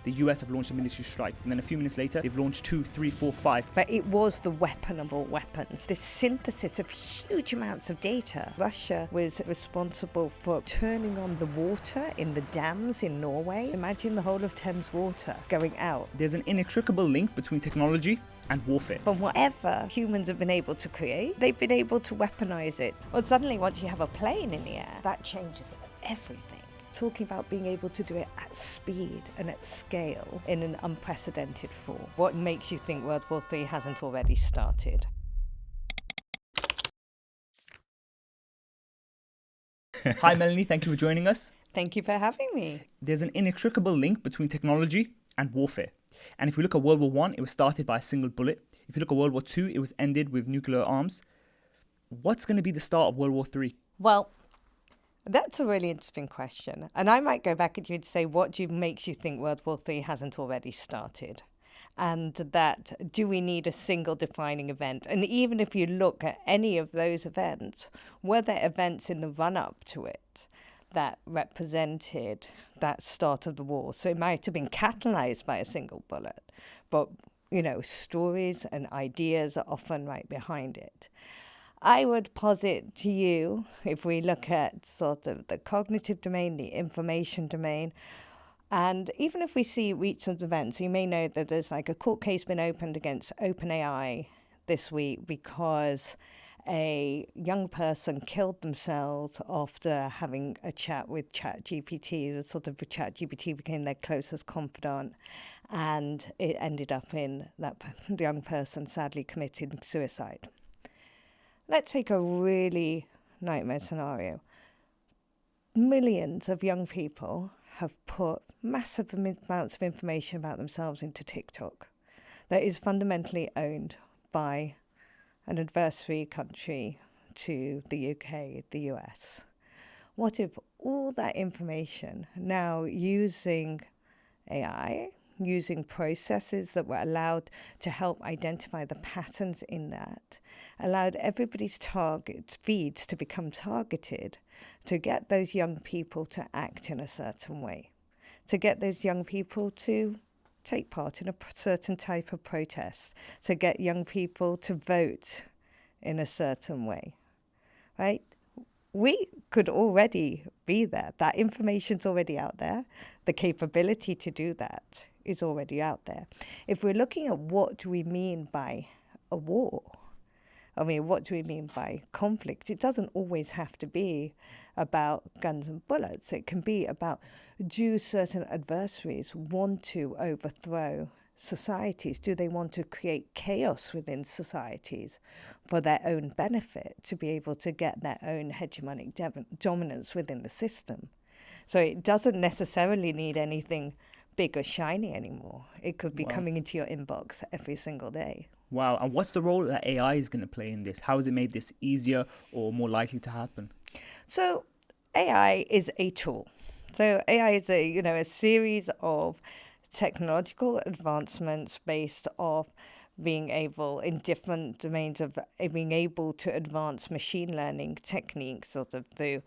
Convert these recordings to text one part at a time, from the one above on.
the US have launched a military strike, and then a few minutes later, they've launched 2, 3, 4, 5. But it was the weapon of all weapons, the synthesis of huge amounts of data. Russia was responsible for turning on the water in the dams in Norway. Imagine the whole of Thames water going out. There's an inextricable link between technology and warfare. But whatever humans have been able to create, they've been able to weaponize it. Well, suddenly once you have a plane in the air, that changes everything. Talking about being able to do it at speed and at scale in an unprecedented form. What makes you think World War III hasn't already started? Hi Melanie, thank you for joining us. Thank you for having me. There's an inextricable link between technology and warfare. And if we look at World War I, it was started by a single bullet. If you look at World War II, it was ended with nuclear arms. What's going to be the start of World War III? Well, that's a really interesting question. And I might go back at you and say, what makes you think World War III hasn't already started? And that, do we need a single defining event? And even if you look at any of those events, were there events in the run-up to it that represented that start of the war? So it might have been catalyzed by a single bullet, but, stories and ideas are often right behind it. I would posit to you, if we look at sort of the cognitive domain, the information domain, and even if we see recent events, you may know that there's like a court case been opened against OpenAI this week because a young person killed themselves after having a chat with ChatGPT. ChatGPT became their closest confidant, and it ended up in that the young person sadly committing suicide. Let's take a really nightmare scenario. Millions of young people have put massive amounts of information about themselves into TikTok that is fundamentally owned by an adversary country to the UK, the US. What if all that information now using AI, using processes that were allowed to help identify the patterns in that, allowed everybody's target feeds to become targeted to get those young people to act in a certain way, to get those young people to take part in a certain type of protest, to get young people to vote in a certain way, right? We could already be there. That information's already out there. The capability to do that is already out there. If we're looking at what do we mean by a war, what do we mean by conflict? It doesn't always have to be about guns and bullets. It can be about, do certain adversaries want to overthrow societies? Do they want to create chaos within societies for their own benefit, to be able to get their own hegemonic dominance within the system? So it doesn't necessarily need anything big or shiny anymore. It could be coming into your inbox every single day. Wow. And what's the role that AI is going to play in this? How has it made this easier or more likely to happen? So AI is a tool. So AI is a series of technological advancements based off being able, in different domains of being able to advance machine learning techniques, sort of through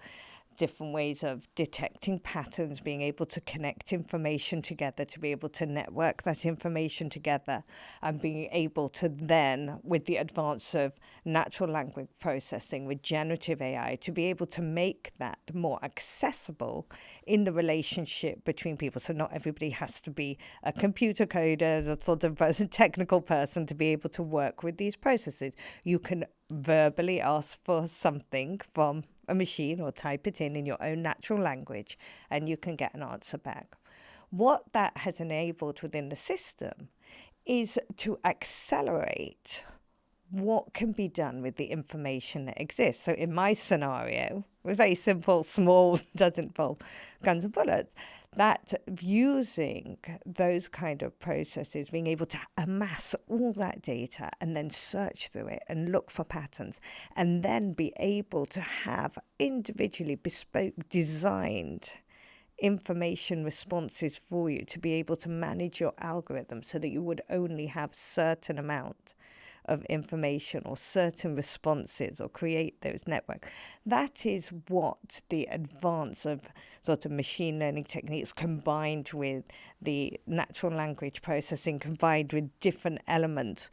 different ways of detecting patterns, being able to connect information together, to be able to network that information together, and being able to then, with the advance of natural language processing, with generative AI, to be able to make that more accessible in the relationship between people. So not everybody has to be a computer coder, a sort of a technical person to be able to work with these processes. You can verbally ask for something from a machine or type it in your own natural language, and you can get an answer back. What that has enabled within the system is to accelerate what can be done with the information that exists. So in my scenario, with very simple, small, doesn't involve guns and bullets, that using those kind of processes, being able to amass all that data and then search through it and look for patterns, and then be able to have individually bespoke, designed information responses for you to be able to manage your algorithm so that you would only have certain amount of information or certain responses or create those networks. That is what the advance of sort of machine learning techniques combined with the natural language processing, combined with different elements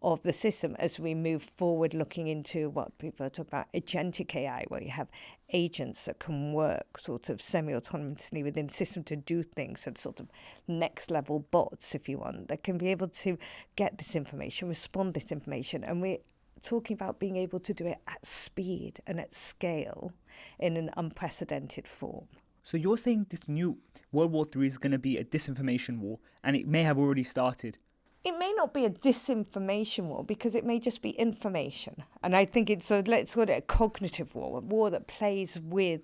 of the system as we move forward, looking into what people talk about agentic AI, where you have agents that can work sort of semi-autonomously within the system to do things, and sort of next level bots, if you want, that can be able to get this information, respond this information. And we're talking about being able to do it at speed and at scale in an unprecedented form. So you're saying this new World War III is going to be a disinformation war, and it may have already started. It may not be a disinformation war because it may just be information. And I think it's let's call it a cognitive war, a war that plays with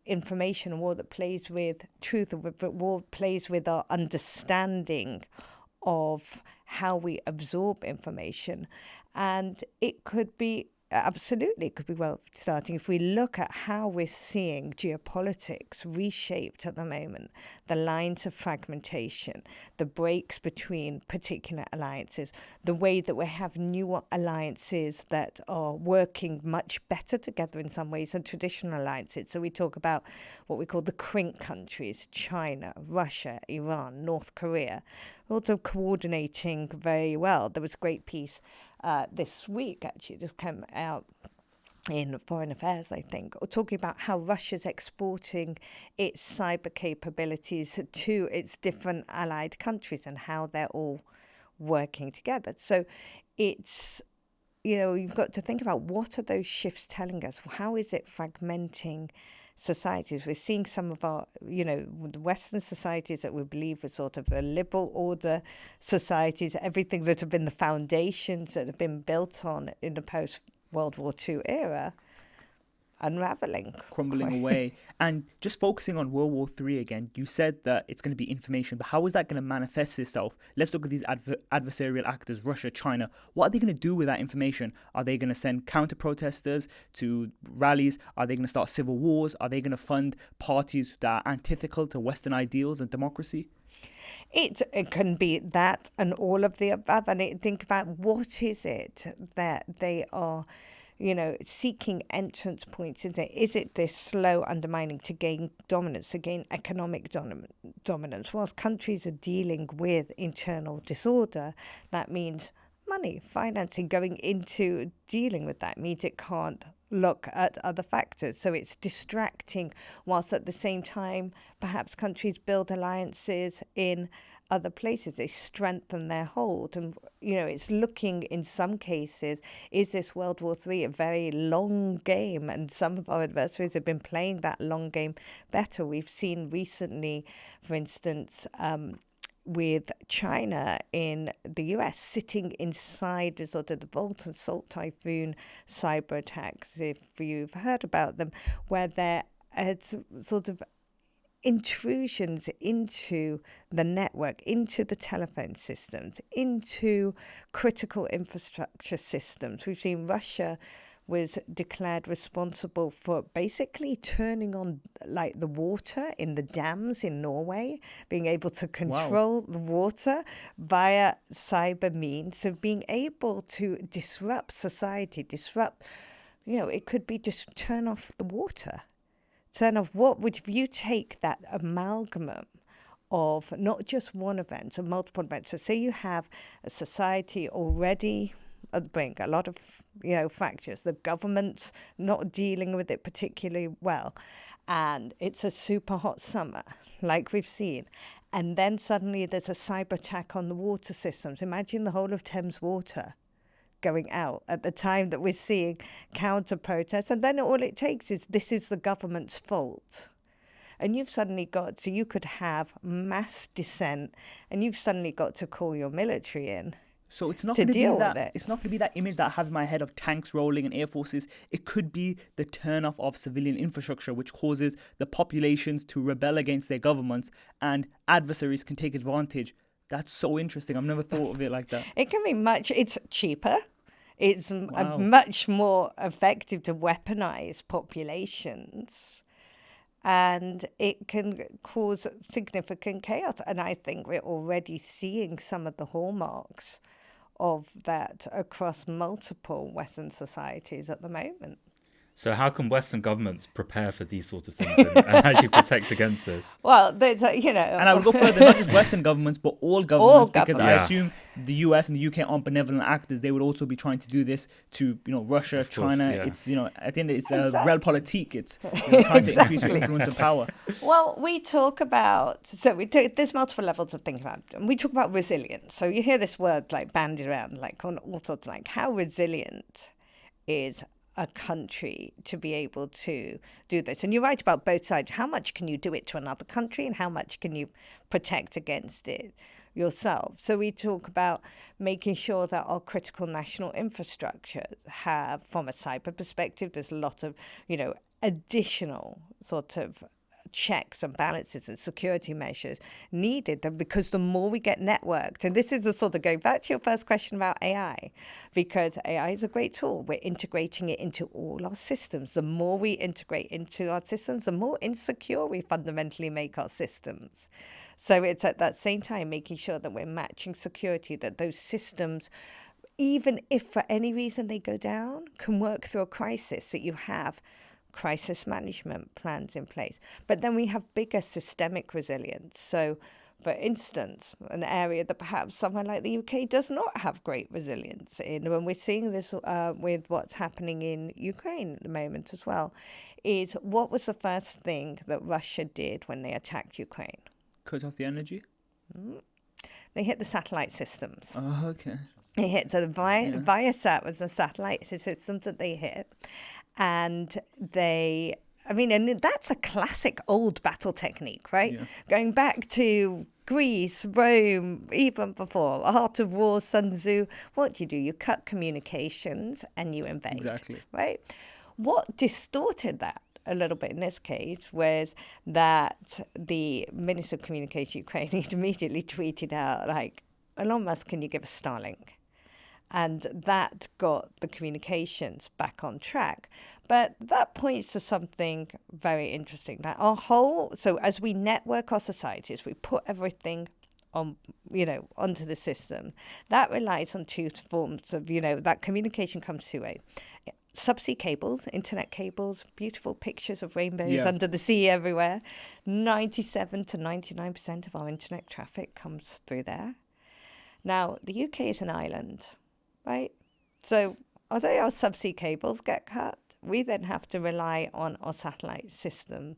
information, a war that plays with truth, a war that plays with our understanding of how we absorb information. And it could be, absolutely, it could be well starting. If we look at how we're seeing geopolitics reshaped at the moment, the lines of fragmentation, the breaks between particular alliances, the way that we have new alliances that are working much better together in some ways than traditional alliances. So we talk about what we call the CRINC countries, China, Russia, Iran, North Korea, also coordinating very well. There was a great piece this week, actually, just came out in Foreign Affairs, I think, or talking about how Russia's exporting its cyber capabilities to its different allied countries and how they're all working together. So it's, you've got to think about what are those shifts telling us? How is it fragmenting societies? We're seeing some of our, the Western societies that we believe were sort of a liberal order societies, everything that have been the foundations that have been built on in the post-World War II era, unraveling. Crumbling away. And just focusing on World War III again, you said that it's going to be information, but how is that going to manifest itself? Let's look at these adversarial actors, Russia, China. What are they going to do with that information? Are they going to send counter-protesters to rallies? Are they going to start civil wars? Are they going to fund parties that are antithetical to Western ideals and democracy? It can be that and all of the above. And think about what is it that they are seeking entrance points into. Is it this slow undermining to gain dominance, to gain economic dominance? Whilst countries are dealing with internal disorder, that means money, financing going into dealing with that means it can't look at other factors. So it's distracting, whilst at the same time, perhaps countries build alliances in other places, they strengthen their hold. And, it's looking in some cases, is this World War III a very long game? And some of our adversaries have been playing that long game better. We've seen recently, for instance, with China in the US sitting inside the sort of the Volt and Salt Typhoon cyber attacks, if you've heard about them, where they're sort of intrusions into the network, into the telephone systems, into critical infrastructure systems. We've seen Russia was declared responsible for basically turning on like the water in the dams in Norway, being able to control the water via cyber means. So being able to disrupt society, it could be just turn off the water. Turn off what would, if you take that amalgam of not just one event, or multiple events. So say you have a society already at the brink, a lot of factors, the government's not dealing with it particularly well, and it's a super hot summer like we've seen, and then suddenly there's a cyber attack on the water systems. Imagine the whole of Thames water going out at the time that we're seeing counter protests, and then all it takes is this is the government's fault. And you've suddenly got, so you could have mass dissent, and you've suddenly got to call your military in. So it's not going to be that. It's not going to be that image that I have in my head of tanks rolling and air forces. It could be the turn-off of civilian infrastructure, which causes the populations to rebel against their governments, and adversaries can take advantage. That's so interesting. I've never thought of it like that. It can be it's cheaper. It's much more effective to weaponize populations, and it can cause significant chaos. And I think we're already seeing some of the hallmarks of that across multiple Western societies at the moment. So how can Western governments prepare for these sorts of things and actually protect against this? Well, there's And I would go further, not just Western governments, but all governments, because I governments. assume the US and the UK aren't benevolent actors. They would also be trying to do this to, Russia, Of course, China. yeah. It's, at the end, it's Exactly. realpolitik. It's trying to increase your influence and power. Well, we talk about, there's multiple levels of thinking about it. And we talk about resilience. So you hear this word like bandied around, like on all sorts of like how resilient is a country to be able to do this. And you're right about both sides. How much can you do it to another country and how much can you protect against it yourself? So we talk about making sure that our critical national infrastructure have, from a cyber perspective, there's a lot of, additional sort of checks and balances and security measures needed, because the more we get networked, and this is the sort of going back to your first question about AI, because AI is a great tool. We're integrating it into all our systems. The more we integrate into our systems, the more insecure we fundamentally make our systems. So it's at that same time making sure that we're matching security, that those systems, even if for any reason they go down, can work through a crisis, that you have crisis management plans in place. But then we have bigger systemic resilience. So, for instance, an area that perhaps somewhere like the UK does not have great resilience in, and we're seeing this with what's happening in Ukraine at the moment as well, is what was the first thing that Russia did when they attacked Ukraine? Cut off the energy? They hit the satellite systems. Oh, okay. They hit, so the Viasat was the satellite system that they hit. And and that's a classic old battle technique, right? Yeah. Going back to Greece, Rome, even before, Art of War, Sun Tzu, what do? You cut communications and you invade, Exactly. right? What distorted that a little bit in this case was that the Minister of Communication Ukraine immediately tweeted out, like, Elon Musk, can you give us Starlink? And that got the communications back on track. But that points to something very interesting. That so as we network our societies, we put everything on, onto the system. That relies on two forms of, that communication comes two ways. Subsea cables, internet cables, beautiful pictures of rainbows under the sea everywhere. 97 to 99% of our internet traffic comes through there. Now, the UK is an island, right? So although our subsea cables get cut, we then have to rely on our satellite system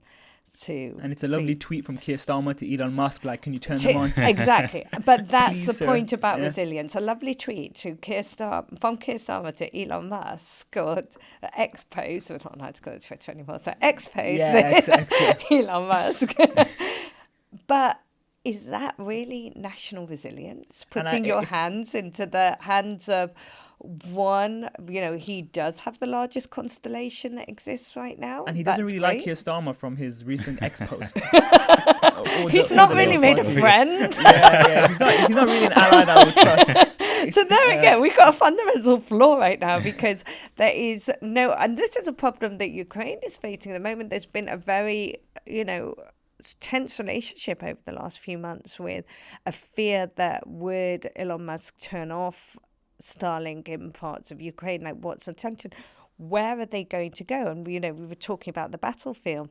to... And it's a lovely tweet from Keir Starmer to Elon Musk, like, can you turn them on? Exactly. But that's Please, the point about yeah. resilience. A lovely tweet to from Keir Starmer to Elon Musk, or X-Post, we're not allowed to call it Twitter anymore, so X-Post, Elon Musk. But is that really national resilience? Putting your hands into the hands of one, he does have the largest constellation that exists right now. And he doesn't really like Keir Starmer from his recent X-post. He's not really made a friend. He's not really an ally that I would trust. So there again, we've got a fundamental flaw right now, because there is and this is a problem that Ukraine is facing at the moment. There's been a very, tense relationship over the last few months, with a fear that would Elon Musk turn off Starlink in parts of Ukraine, like what's the tension? Where are they going to go? And we were talking about the battlefield.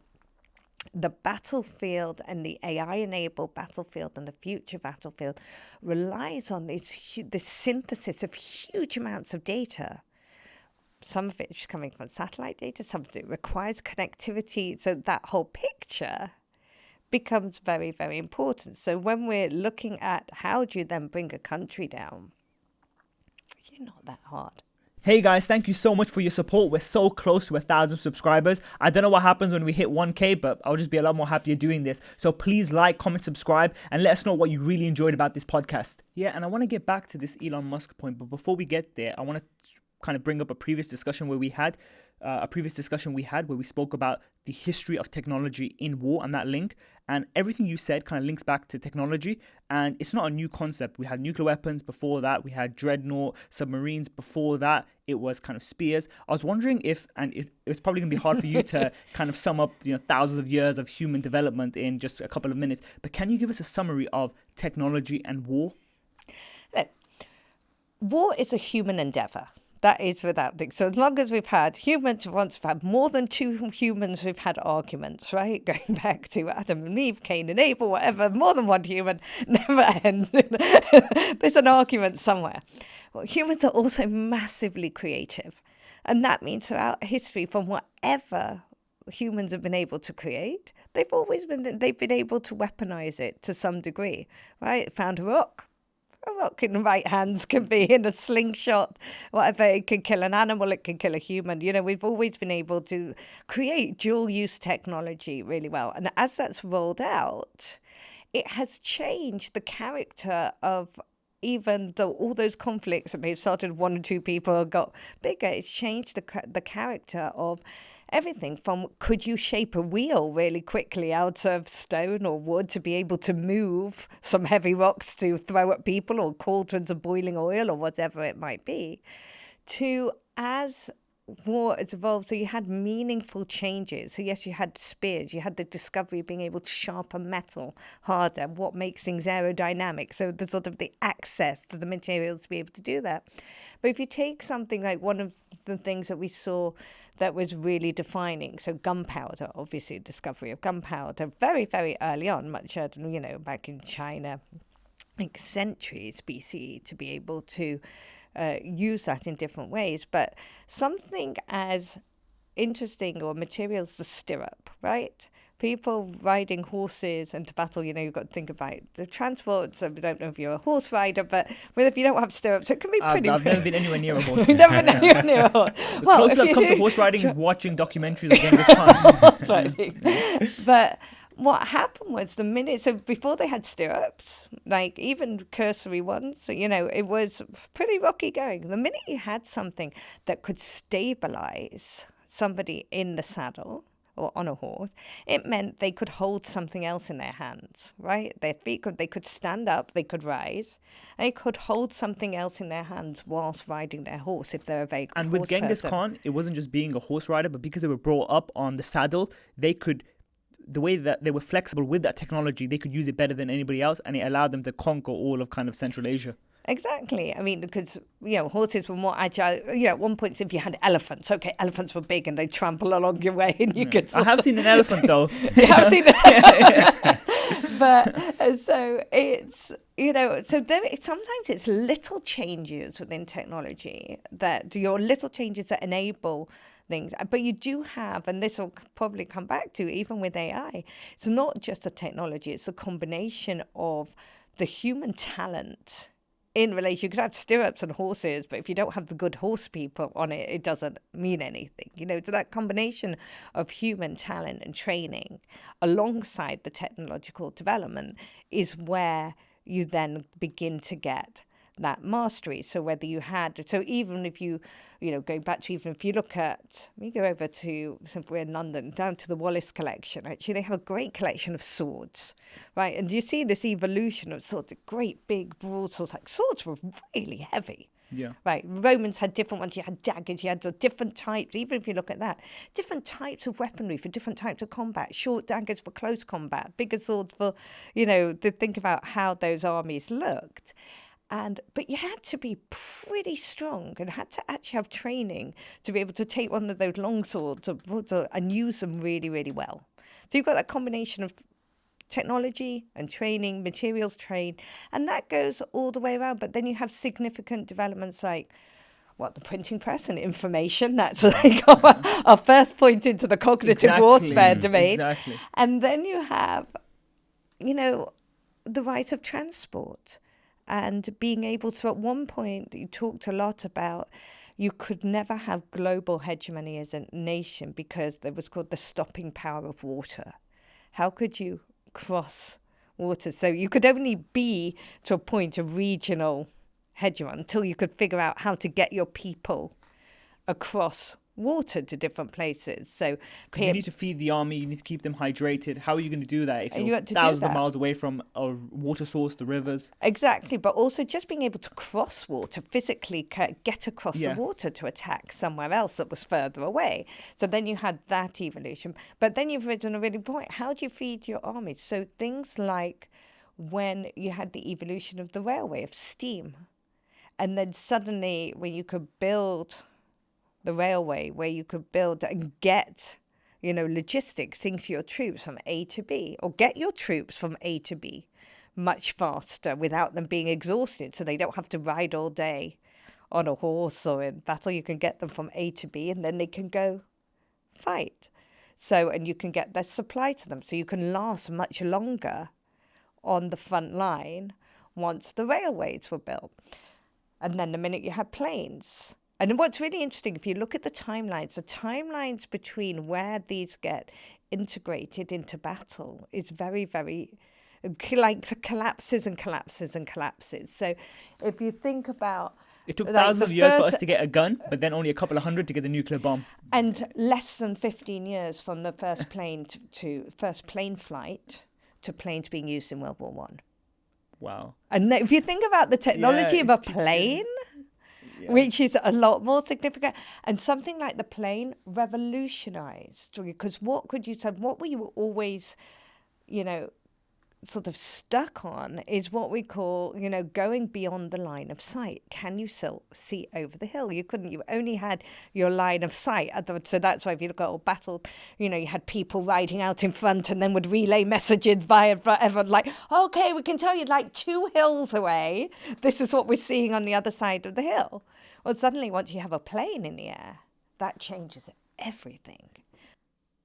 The battlefield and the AI-enabled battlefield and the future battlefield relies on this synthesis of huge amounts of data. Some of it is coming from satellite data, some of it requires connectivity. So that whole picture becomes very, very important. So when we're looking at how do you then bring a country down, it's not that hard. Hey guys, thank you so much for your support. We're so close to 1,000 subscribers. I don't know what happens when we hit 1K, but I'll just be a lot more happier doing this. So please like, comment, subscribe, and let us know what you really enjoyed about this podcast. Yeah, and I want to get back to this Elon Musk point, but before we get there, I want to kind of bring up a previous discussion we had where we spoke about the history of technology in war and that link. And everything you said kind of links back to technology. And it's not a new concept. We had nuclear weapons before that. We had dreadnought submarines before that. It was kind of spears. I was wondering if it's probably going to be hard for you to kind of sum up, thousands of years of human development in just a couple of minutes. But can you give us a summary of technology and war? war is a human endeavor. That is without things. So as long as we've had humans, once we've had more than two humans, we've had arguments, right? Going back to Adam and Eve, Cain and Abel, whatever, more than one human never ends. There's an argument somewhere. Well, humans are also massively creative. And that means throughout history, from whatever humans have been able to create, they've been able to weaponize it to some degree, right? Found a rock in the right hands can be in a slingshot, whatever. It can kill an animal, it can kill a human. We've always been able to create dual use technology really well. And as that's rolled out, it has changed the character of even though all those conflicts that may have started with one or two people got bigger. It's changed the character of everything from, could you shape a wheel really quickly out of stone or wood to be able to move some heavy rocks to throw at people, or cauldrons of boiling oil, or whatever it might be, to as war has evolved, so you had meaningful changes. So yes, you had spears, you had the discovery of being able to sharpen metal harder, what makes things aerodynamic, so the sort of the access to the materials to be able to do that. But if you take something like one of the things that we saw that was really defining, so gunpowder, obviously discovery of gunpowder very, very early on, much back in China, like centuries BCE, to be able to use that in different ways. But something as interesting or materials, the stirrup, right? People riding horses into battle, you've got to think about the transport. So I don't know if you're a horse rider, but if you don't have stirrups, it can be pretty... I've never been anywhere near a horse. You've never been anywhere near a horse. The closest I've come to horse riding is watching documentaries of Genghis Khan. Horse riding. But what happened was so before they had stirrups, like even cursory ones, it was pretty rocky going. The minute you had something that could stabilize somebody in the saddle or on a horse, it meant they could hold something else in their hands, right? Their feet they could stand up, they could rise, they could hold something else in their hands whilst riding their horse if they're a very good horse And with Genghis person. Khan, it wasn't just being a horse rider, but because they were brought up on the saddle, the way that they were flexible with that technology, they could use it better than anybody else, and it allowed them to conquer all of kind of Central Asia. Exactly. I mean, because, horses were more agile. At one point, if you had elephants, elephants were big and they trample along your way and you could... I have seen an elephant, though. You have seen it. But so it's, so sometimes it's little changes within technology your little changes that enable things. But you do have, and this will probably come back to, even with AI, it's not just a technology, it's a combination of the human talent in relation. You could have stirrups and horses, but if you don't have the good horse people on it, it doesn't mean anything. So that combination of human talent and training alongside the technological development is where you then begin to get that mastery. So whether you even if you, going back to, even if you look at, we go over to, since we're in London, down to the Wallace collection, actually they have a great collection of swords, right? And you see this evolution of swords, great big broad swords. Like, swords were really heavy. Yeah. Right. Romans had different ones. You had daggers. You had different types. Even if you look at that, different types of weaponry for different types of combat. Short daggers for close combat. Bigger swords for, to think about how those armies looked. But you had to be pretty strong and had to actually have training to be able to take one of those long swords and use them really, really well. So you've got that combination of technology and training, materials trained, and that goes all the way around. But then you have significant developments like the printing press and information. That's like our first point into the cognitive warfare domain. Exactly. And then you have, the rise of transport. And being able to, at one point, you talked a lot about you could never have global hegemony as a nation because there was called the stopping power of water. How could you cross water? So you could only be to a point of regional hegemony until you could figure out how to get your people across water to different places. So you need to feed the army, you need to keep them hydrated. How are you going to do that if you're thousands of miles away from a water source, the rivers? Exactly, but also just being able to cross water, physically get across the water to attack somewhere else that was further away. So then you had that evolution. But then you've written a really point. How do you feed your armies? So things like when you had the evolution of the railway, of steam, And then suddenly, when you could build the railway, where you could build and get, logistics, things to your troops from A to B, or get your troops from A to B much faster without them being exhausted, so they don't have to ride all day on a horse or in battle. You can get them from A to B, and then they can go fight. So, and you can get their supply to them, so you can last much longer on the front line once the railways were built. And then the minute you had planes. And what's really interesting, if you look at the timelines between where these get integrated into battle is very, very, like, collapses and collapses and collapses. So if you think about... It took thousands of years for us to get a gun, but then only a couple of hundred to get the nuclear bomb. And less than 15 years from the first plane first plane flight to planes being used in World War One. Wow. And if you think about the technology of a plane, which is a lot more significant, and something like the plane revolutionized, because what were you always, sort of stuck on is what we call, going beyond the line of sight. Can you still see over the hill? You couldn't. You only had your line of sight. So that's why if you look at all battle, you had people riding out in front and then would relay messages via everyone like, okay, we can tell you like 2 hills away, this is what we're seeing on the other side of the hill. Well, suddenly once you have a plane in the air, that changes everything.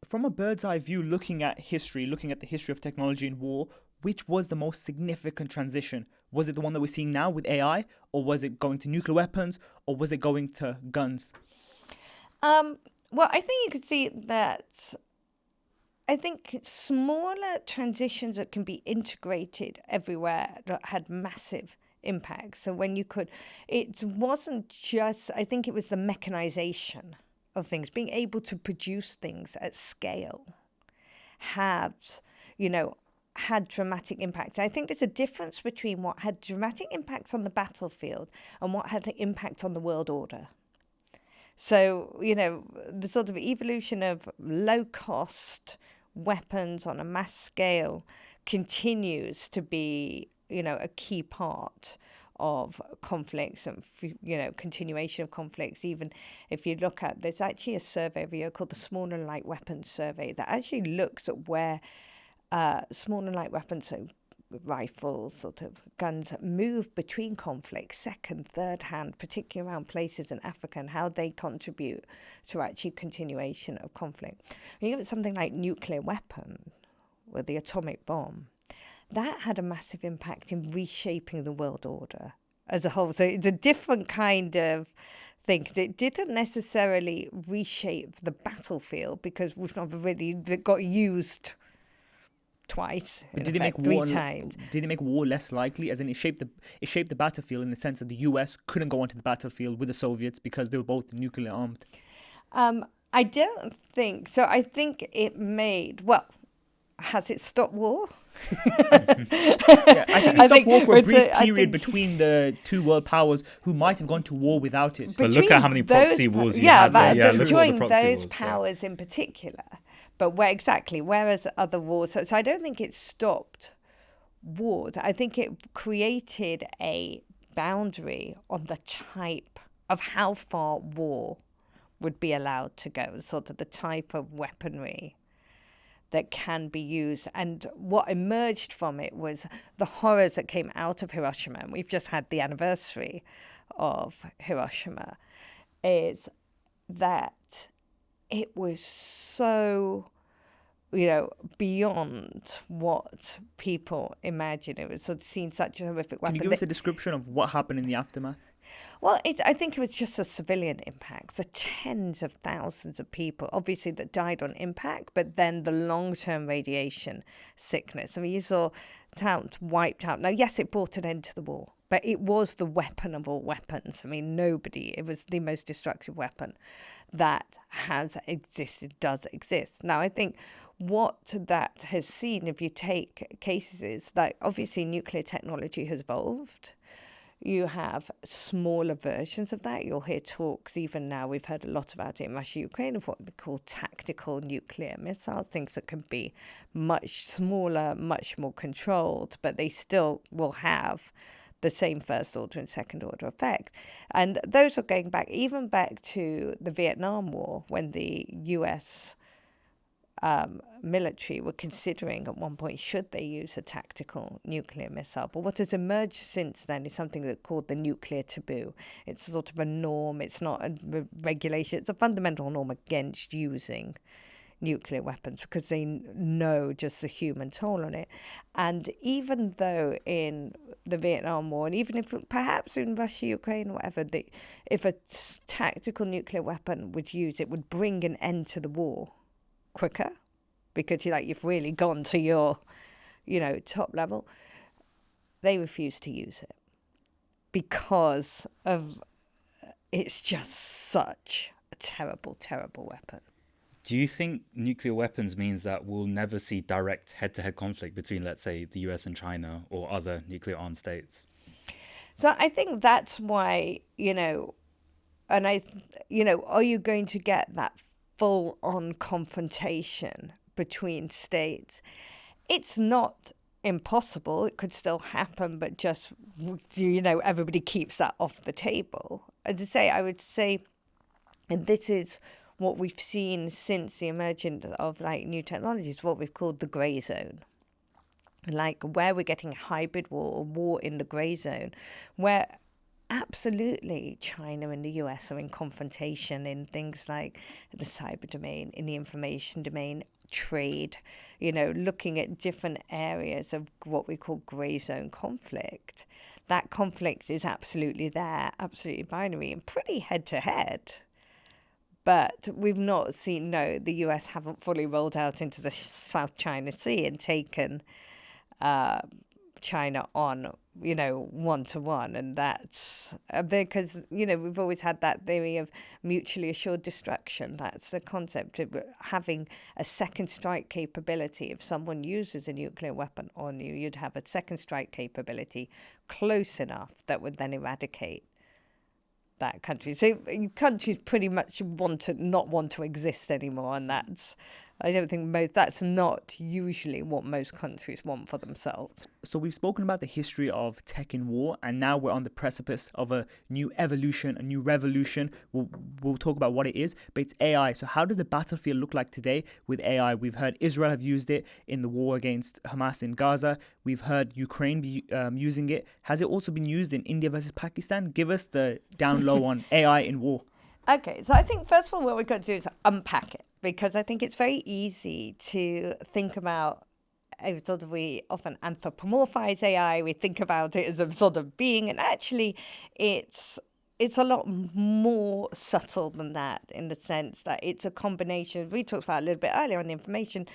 From a bird's eye view, looking at the history of technology in war, which was the most significant transition? Was it the one that we're seeing now with AI, or was it going to nuclear weapons, or was it going to guns? Well, I think you could see that. I think smaller transitions that can be integrated everywhere had massive impact. So when it wasn't just, I think it was the mechanization of things, being able to produce things at scale had dramatic impacts. I think there's a difference between what had dramatic impacts on the battlefield and what had an impact on the world order. So, the sort of evolution of low-cost weapons on a mass scale continues to be, a key part of conflicts and, continuation of conflicts. Even if you look at, there's actually a survey every year called the Small and Light Weapons Survey that actually looks at where small and light weapons, so rifles, sort of guns, move between conflicts, second, third hand, particularly around places in Africa, and how they contribute to actually continuation of conflict. When you look at something like nuclear weapon, with the atomic bomb, that had a massive impact in reshaping the world order as a whole. So it's a different kind of thing. It didn't necessarily reshape the battlefield because we've not really got used twice. But did it make three times? Did it make war less likely? As in, it shaped the battlefield in the sense that the US couldn't go onto the battlefield with the Soviets because they were both nuclear armed. I don't think so. I think it made has it stopped war? I think it stopped war for a brief period between the two world powers who might have gone to war without it. But look at how many proxy wars you had. Between those powers in particular. But whereas other wars, so I don't think it stopped wars. I think it created a boundary on the type of how far war would be allowed to go, sort of the type of weaponry that can be used. And what emerged from it was the horrors that came out of Hiroshima. And we've just had the anniversary of Hiroshima, is that it was so, beyond what people imagine. It was sort of seen such a horrific weapon. Can you give us a description of what happened in the aftermath? Well, I think it was just a civilian impact. The tens of thousands of people, obviously, that died on impact, but then the long-term radiation sickness. I mean, you saw towns wiped out. Now, yes, it brought an end to the war, but it was the weapon of all weapons. I mean, it was the most destructive weapon that has existed, does exist. Now, I think what that has seen, if you take cases, is that obviously nuclear technology has evolved. You have smaller versions of that. You'll hear talks, even now, we've heard a lot about it in Russia, Ukraine, of what they call tactical nuclear missiles, things that can be much smaller, much more controlled, but they still will have the same first order and second order effect. And those are going even back to the Vietnam War, when the US military were considering at one point, should they use a tactical nuclear missile? But what has emerged since then is something that's called the nuclear taboo. It's sort of a norm. It's not a regulation. It's a fundamental norm against using nuclear weapons, because they know just the human toll on it. And even though in the Vietnam War, and even if perhaps in Russia, Ukraine, or whatever, if a tactical nuclear weapon was used, it would bring an end to the war quicker, because you've really gone to your, top level. They refuse to use it because of it's just such a terrible, terrible weapon. Do you think nuclear weapons means that we'll never see direct head-to-head conflict between, let's say, the US and China or other nuclear-armed states? So I think that's why, are you going to get that full-on confrontation between states? It's not impossible. It could still happen, but just, everybody keeps that off the table. As I say, I would say, and this is what we've seen since the emergence of new technologies, what we've called the grey zone. Where we're getting hybrid war or war in the grey zone, where absolutely China and the US are in confrontation in things like the cyber domain, in the information domain, trade, looking at different areas of what we call grey zone conflict. That conflict is absolutely there, absolutely binary and pretty head to head. But we've not seen, the US haven't fully rolled out into the South China Sea and taken China on, one-to-one. And that's because, we've always had that theory of mutually assured destruction. That's the concept of having a second strike capability. If someone uses a nuclear weapon on you, you'd have a second strike capability close enough that would then eradicate that country. So countries pretty much not want to exist anymore, and that's not usually what most countries want for themselves. So we've spoken about the history of tech in war, and now we're on the precipice of a new evolution, a new revolution. We'll talk about what it is, but it's AI. So how does the battlefield look like today with AI? We've heard Israel have used it in the war against Hamas in Gaza. We've heard Ukraine be using it. Has it also been used in India versus Pakistan? Give us the down low on AI in war. Okay, so I think first of all what we've got to do is unpack it, because I think it's very easy to think about, we often anthropomorphize AI, we think about it as a sort of being, and actually it's a lot more subtle than that, in the sense that it's a combination, we talked about a little bit earlier on the information,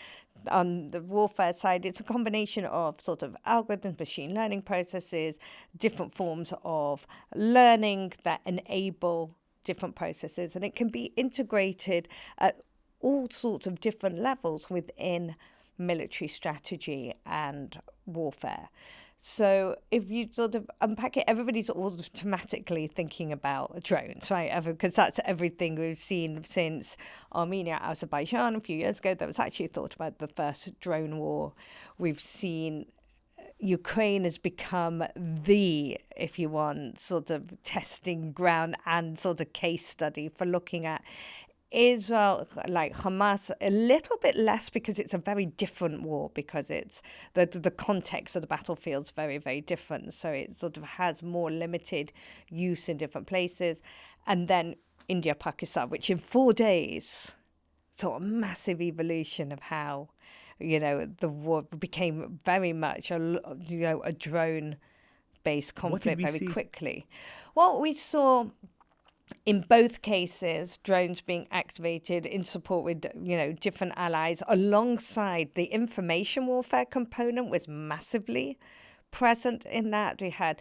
on the warfare side, it's a combination of sort of algorithms, machine learning processes, different forms of learning that enable different processes, and it can be integrated at all sorts of different levels within military strategy and warfare. So if you sort of unpack it, everybody's automatically thinking about drones, right? Because that's everything we've seen since Armenia, Azerbaijan a few years ago. That was actually thought about the first drone war. We've seen Ukraine has become the, if you want, sort of testing ground and sort of case study for looking at Israel, Hamas, a little bit less, because it's a very different war, because it's the context of the battlefield's very, very different. So it sort of has more limited use in different places. And then India, Pakistan, which in 4 days saw a massive evolution of how the war became very much a drone-based conflict very quickly. Well, we saw in both cases drones being activated in support with different allies, alongside the information warfare component was massively present in that. We had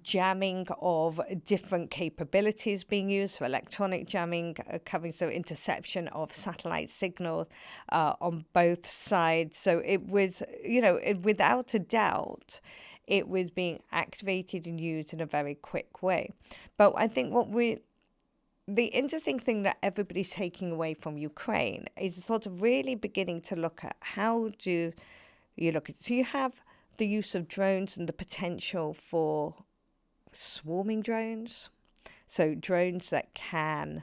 jamming of different capabilities being used, for electronic jamming, covering interception of satellite signals on both sides. So it was, without a doubt, it was being activated and used in a very quick way. But I think the interesting thing that everybody's taking away from Ukraine is sort of really beginning to look at how do you look at. So you have the use of drones and the potential for swarming drones. So drones that can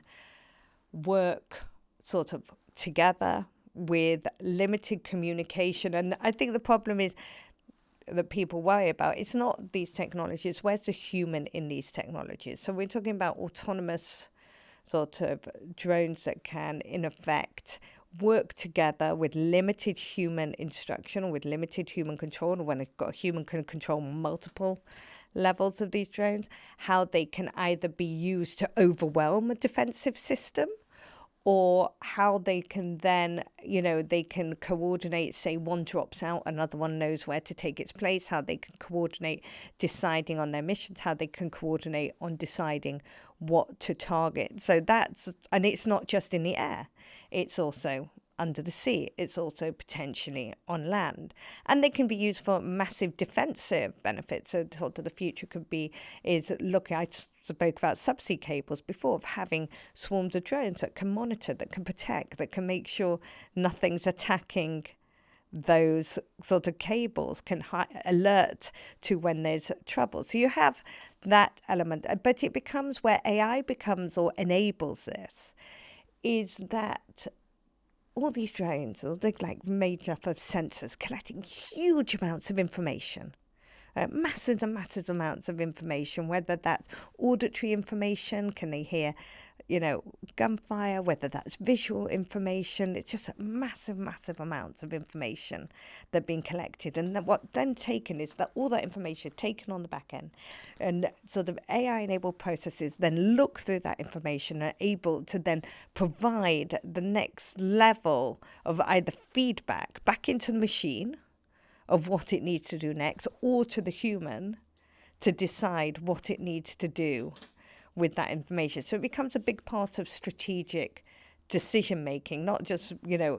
work sort of together with limited communication. And I think the problem is that people worry about, it's not these technologies, where's the human in these technologies? So we're talking about autonomous sort of drones that can, in effect, work together with limited human instruction or with limited human control, or when a human can control multiple levels of these drones, how they can either be used to overwhelm a defensive system, or how they can then, they can coordinate, say one drops out, another one knows where to take its place, how they can coordinate deciding on their missions, how they can coordinate on deciding what to target. So and it's not just in the air, it's also under the sea, it's also potentially on land. And they can be used for massive defensive benefits. So sort of the future I spoke about subsea cables before, of having swarms of drones that can monitor, that can protect, that can make sure nothing's attacking those sort of cables, can alert to when there's trouble. So you have that element, but it becomes where AI becomes or enables this, is that all these drones, they're like made up of sensors collecting huge amounts of information, massive and massive amounts of information, whether that's auditory information, can they hear, gunfire, whether that's visual information. It's just massive, massive amounts of information that are being collected. And what then taken is that all that information taken on the back end, and sort of AI-enabled processes then look through that information and are able to then provide the next level of either feedback back into the machine of what it needs to do next, or to the human to decide what it needs to do with that information. So it becomes a big part of strategic decision making, not just,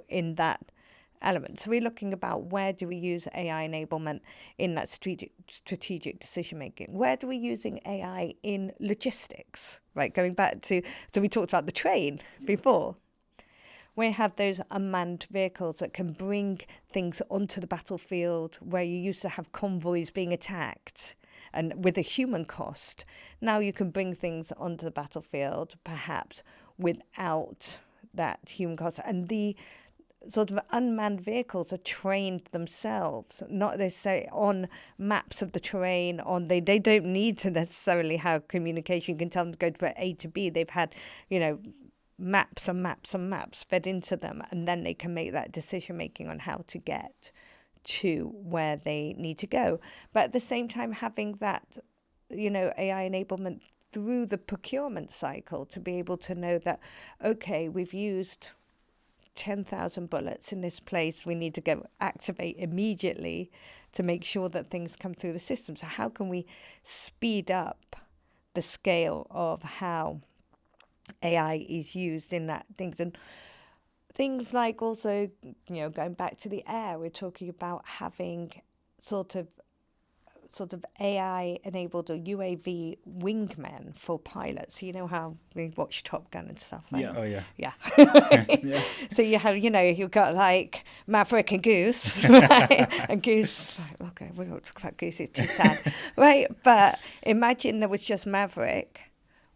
in that element. So we're looking about, where do we use AI enablement in that strategic decision making? Where do we using AI in logistics? Right, going back to, so we talked about the train before. We have those unmanned vehicles that can bring things onto the battlefield, where you used to have convoys being attacked and with a human cost. Now you can bring things onto the battlefield, perhaps without that human cost. And the sort of unmanned vehicles are trained themselves, not necessarily on maps of the terrain. They don't need to necessarily have communication. You can tell them to go to A to B. They've had, maps and maps and maps fed into them, and then they can make that decision making on how to get to where they need to go. But at the same time, having that, AI enablement through the procurement cycle, to be able to know that, okay, we've used 10,000 bullets in this place, we need to go activate immediately to make sure that things come through the system. So how can we speed up the scale of how AI is used in that things? And things like also, going back to the air, we're talking about having sort of AI enabled or UAV wingmen for pilots. You know how we watch Top Gun and stuff, right? Yeah. Oh, yeah. Yeah. Yeah. So you have, you've got like Maverick and Goose, right? And Goose, okay, we won't talk about Goose, it's too sad, right? But imagine there was just Maverick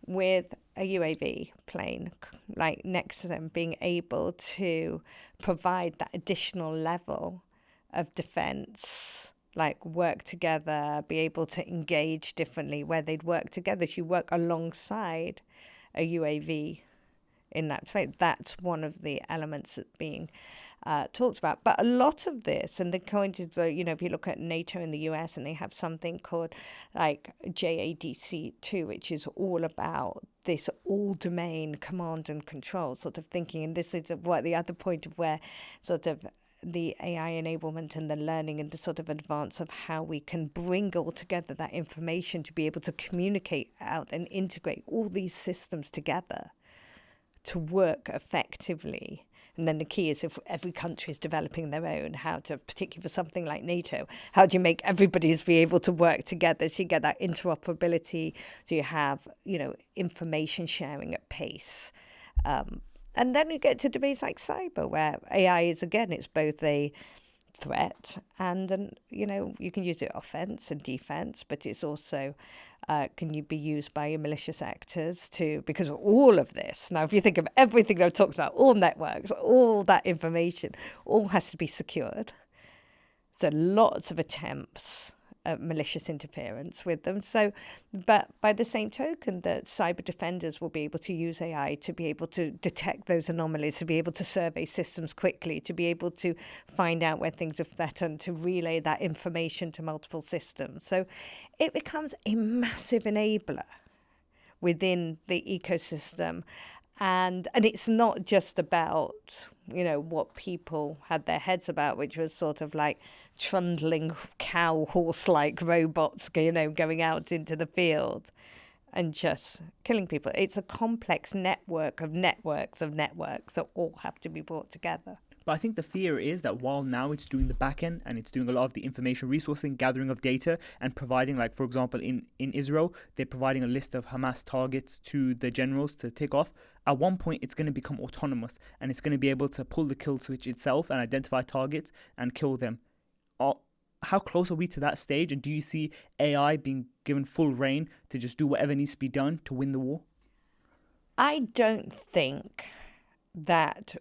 with a UAV plane like next to them, being able to provide that additional level of defense, like work together, be able to engage differently, where they'd work together. So you work alongside a UAV in that space. That's one of the elements that's being talked about. But a lot of this, and the kind of, if you look at NATO in the US, and they have something called like JADC2, which is all about this all-domain command and control sort of thinking. And this is what the other point of where sort of the AI enablement and the learning and the sort of advance of how we can bring all together that information to be able to communicate out and integrate all these systems together to work effectively. And then the key is, if every country is developing their own, how to, particularly for something like NATO, how do you make everybody's be able to work together so you get that interoperability, so you have, information sharing at pace. And then we get to debates like cyber, where AI is, again, it's both a threat, and you can use it offense and defense, but it's also can you be used by malicious actors because of all of this. Now, if you think of everything I've talked about, all networks, all that information, all has to be secured. So lots of attempts at malicious interference with them. So, but by the same token, that cyber defenders will be able to use AI to be able to detect those anomalies, to be able to survey systems quickly, to be able to find out where things are threatened, to relay that information to multiple systems. So it becomes a massive enabler within the ecosystem. And it's not just about, what people had their heads about, which was sort of like trundling cow horse-like robots, going out into the field and just killing people. It's a complex network of networks that all have to be brought together. But I think the fear is that while now it's doing the back end and it's doing a lot of the information resourcing, gathering of data, and providing, like, for example, in Israel, they're providing a list of Hamas targets to the generals to tick off. At one point, it's going to become autonomous and it's going to be able to pull the kill switch itself and identify targets and kill them. How close are we to that stage? And do you see AI being given full reign to just do whatever needs to be done to win the war? I don't think that,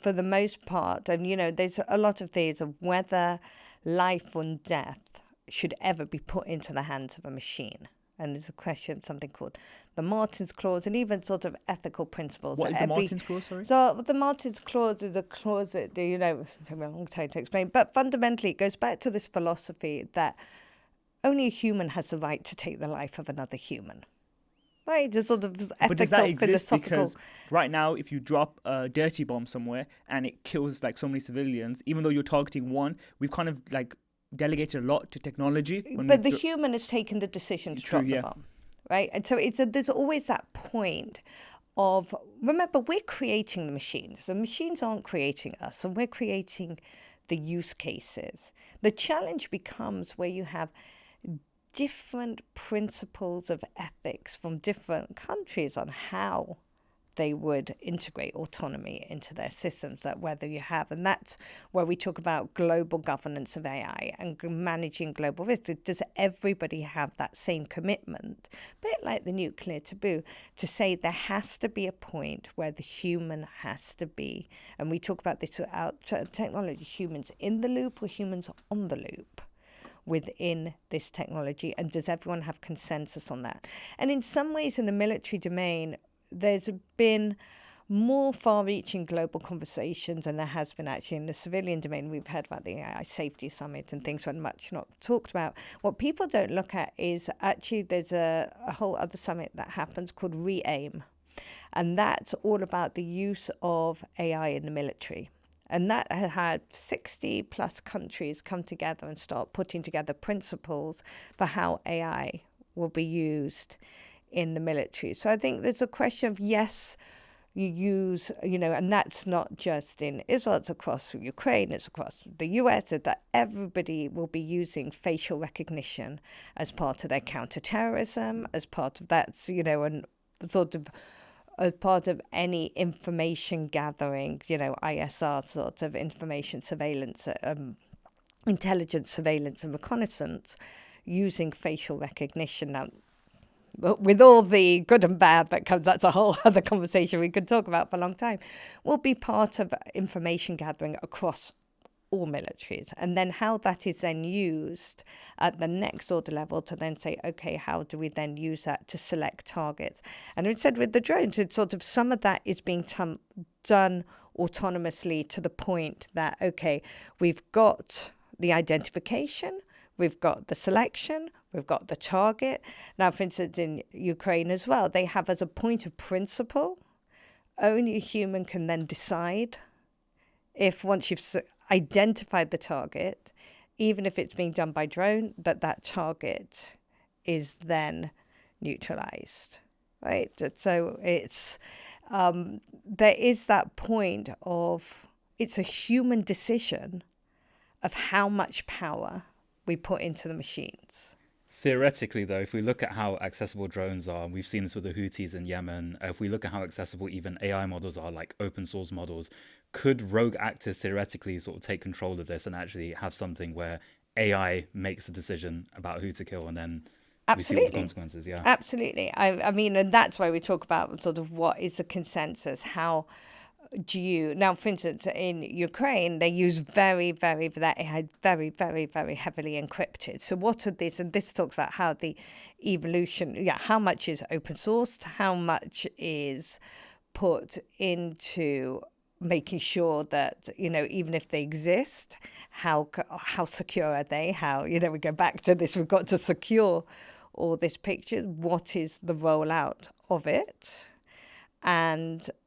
for the most part, and there's a lot of theories of whether life or death should ever be put into the hands of a machine. And there's a question of something called the Martin's Clause, and even sort of ethical principles. What is the Martin's Clause, sorry? So the Martin's Clause is a clause that, it took me a long time to explain, but fundamentally it goes back to this philosophy that only a human has the right to take the life of another human. Right, the sort of ethical, but does that exist? philosophical... Because right now, if you drop a dirty bomb somewhere and it kills like so many civilians, even though you're targeting one, we've kind of like delegated a lot to technology. But the human has taken the decision to drop the bomb, right? And so there's always that point of, remember, we're creating the machines. The machines aren't creating us, and we're creating the use cases. The challenge becomes where you have different principles of ethics from different countries on how they would integrate autonomy into their systems, that whether you have, and that's where we talk about global governance of AI and managing global risk. Does everybody have that same commitment? A bit like the nuclear taboo, to say there has to be a point where the human has to be, and we talk about this throughout technology, humans in the loop or humans on the loop within this technology, and does everyone have consensus on that? And in some ways in the military domain, there's been more far-reaching global conversations than there has been actually in the civilian domain. We've heard about the AI Safety Summit and things, when much not talked about. What people don't look at is actually there's a whole other summit that happens called Re-aim, and that's all about the use of AI in the military. And that has had 60 plus countries come together and start putting together principles for how AI will be used in the military. So I think there's a question of, yes, you use, and that's not just in Israel, it's across Ukraine, it's across the US, that everybody will be using facial recognition as part of their counterterrorism, as part of that, and sort of as part of any information gathering, ISR sort of information surveillance, intelligence surveillance and reconnaissance, using facial recognition. Now, with all the good and bad that comes, that's a whole other conversation we could talk about for a long time, will be part of information gathering across all militaries. And then how that is then used at the next order level to then say, okay, how do we then use that to select targets? And we said with the drones, it's sort of some of that is being done autonomously to the point that, okay, we've got the identification, we've got the selection, we've got the target. Now, for instance, in Ukraine as well, they have as a point of principle, only a human can then decide if, once you've identified the target, even if it's being done by drone, that target is then neutralized, right? So it's, there is that point of, it's a human decision of how much power we put into the machines. Theoretically, though, if we look at how accessible drones are, we've seen this with the Houthis in Yemen. If we look at how accessible even AI models are, like open source models, could rogue actors theoretically sort of take control of this and actually have something where AI makes the decision about who to kill and then we see what the Absolutely. consequences? Yeah. Absolutely. I mean, and that's why we talk about sort of what is the consensus. How do you now, for instance, in Ukraine, they use very heavily encrypted. So what are these? And this talks about how the evolution, how much is open sourced, how much is put into making sure that, even if they exist, how secure are they? How, we go back to this, we've got to secure all this picture. What is the rollout of it?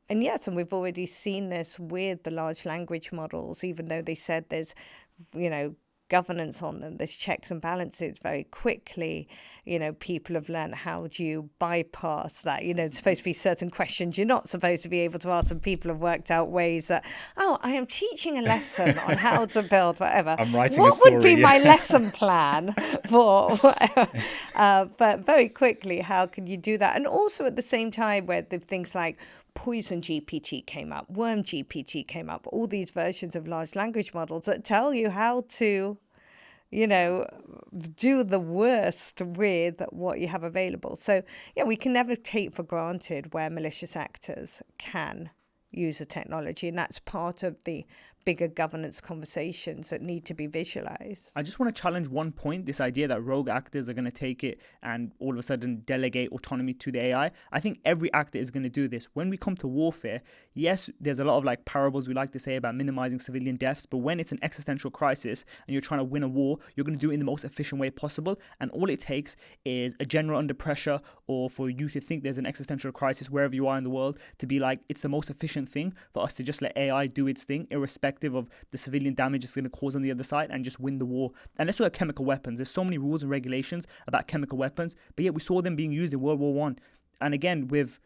And yes, and we've already seen this with the large language models, even though they said there's, governance on them, there's checks and balances very quickly. People have learned how do you bypass that. There's supposed to be certain questions you're not supposed to be able to ask, and people have worked out ways that, I am teaching a lesson on how to build whatever. I'm writing what a story, would be my lesson plan for whatever? But very quickly, how can you do that? And also at the same time, where the things like Poison GPT came up, Worm GPT came up, all these versions of large language models that tell you how to, do the worst with what you have available. So, we can never take for granted where malicious actors can use the technology. And that's part of the bigger governance conversations that need to be visualized. I just want to challenge one point, this idea that rogue actors are going to take it and all of a sudden delegate autonomy to the AI. I think every actor is going to do this. When we come to warfare, yes, there's a lot of like parables we like to say about minimizing civilian deaths, but when it's an existential crisis and you're trying to win a war, you're going to do it in the most efficient way possible. And all it takes is a general under pressure, or for you to think there's an existential crisis wherever you are in the world, to be like, it's the most efficient thing for us to just let AI do its thing, irrespective of the civilian damage it's going to cause on the other side, and just win the war. And let's look at chemical weapons. There's so many rules and regulations about chemical weapons, but yet we saw them being used in World War One. And again, with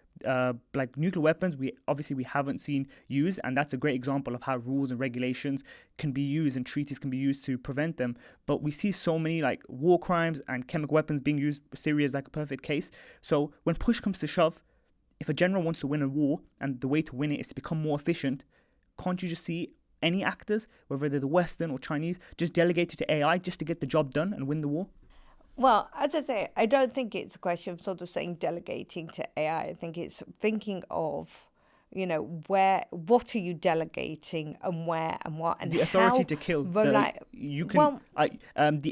like nuclear weapons, we haven't seen used, and that's a great example of how rules and regulations can be used and treaties can be used to prevent them. But we see so many like war crimes and chemical weapons being used. Syria is like a perfect case. So when push comes to shove, if a general wants to win a war and the way to win it is to become more efficient, can't you just see any actors, whether they're the Western or Chinese, just delegate it to AI just to get the job done and win the war? Well, as I say, I don't think it's a question of sort of saying delegating to AI. I think it's thinking of, what are you delegating and where and what and the authority how to kill. The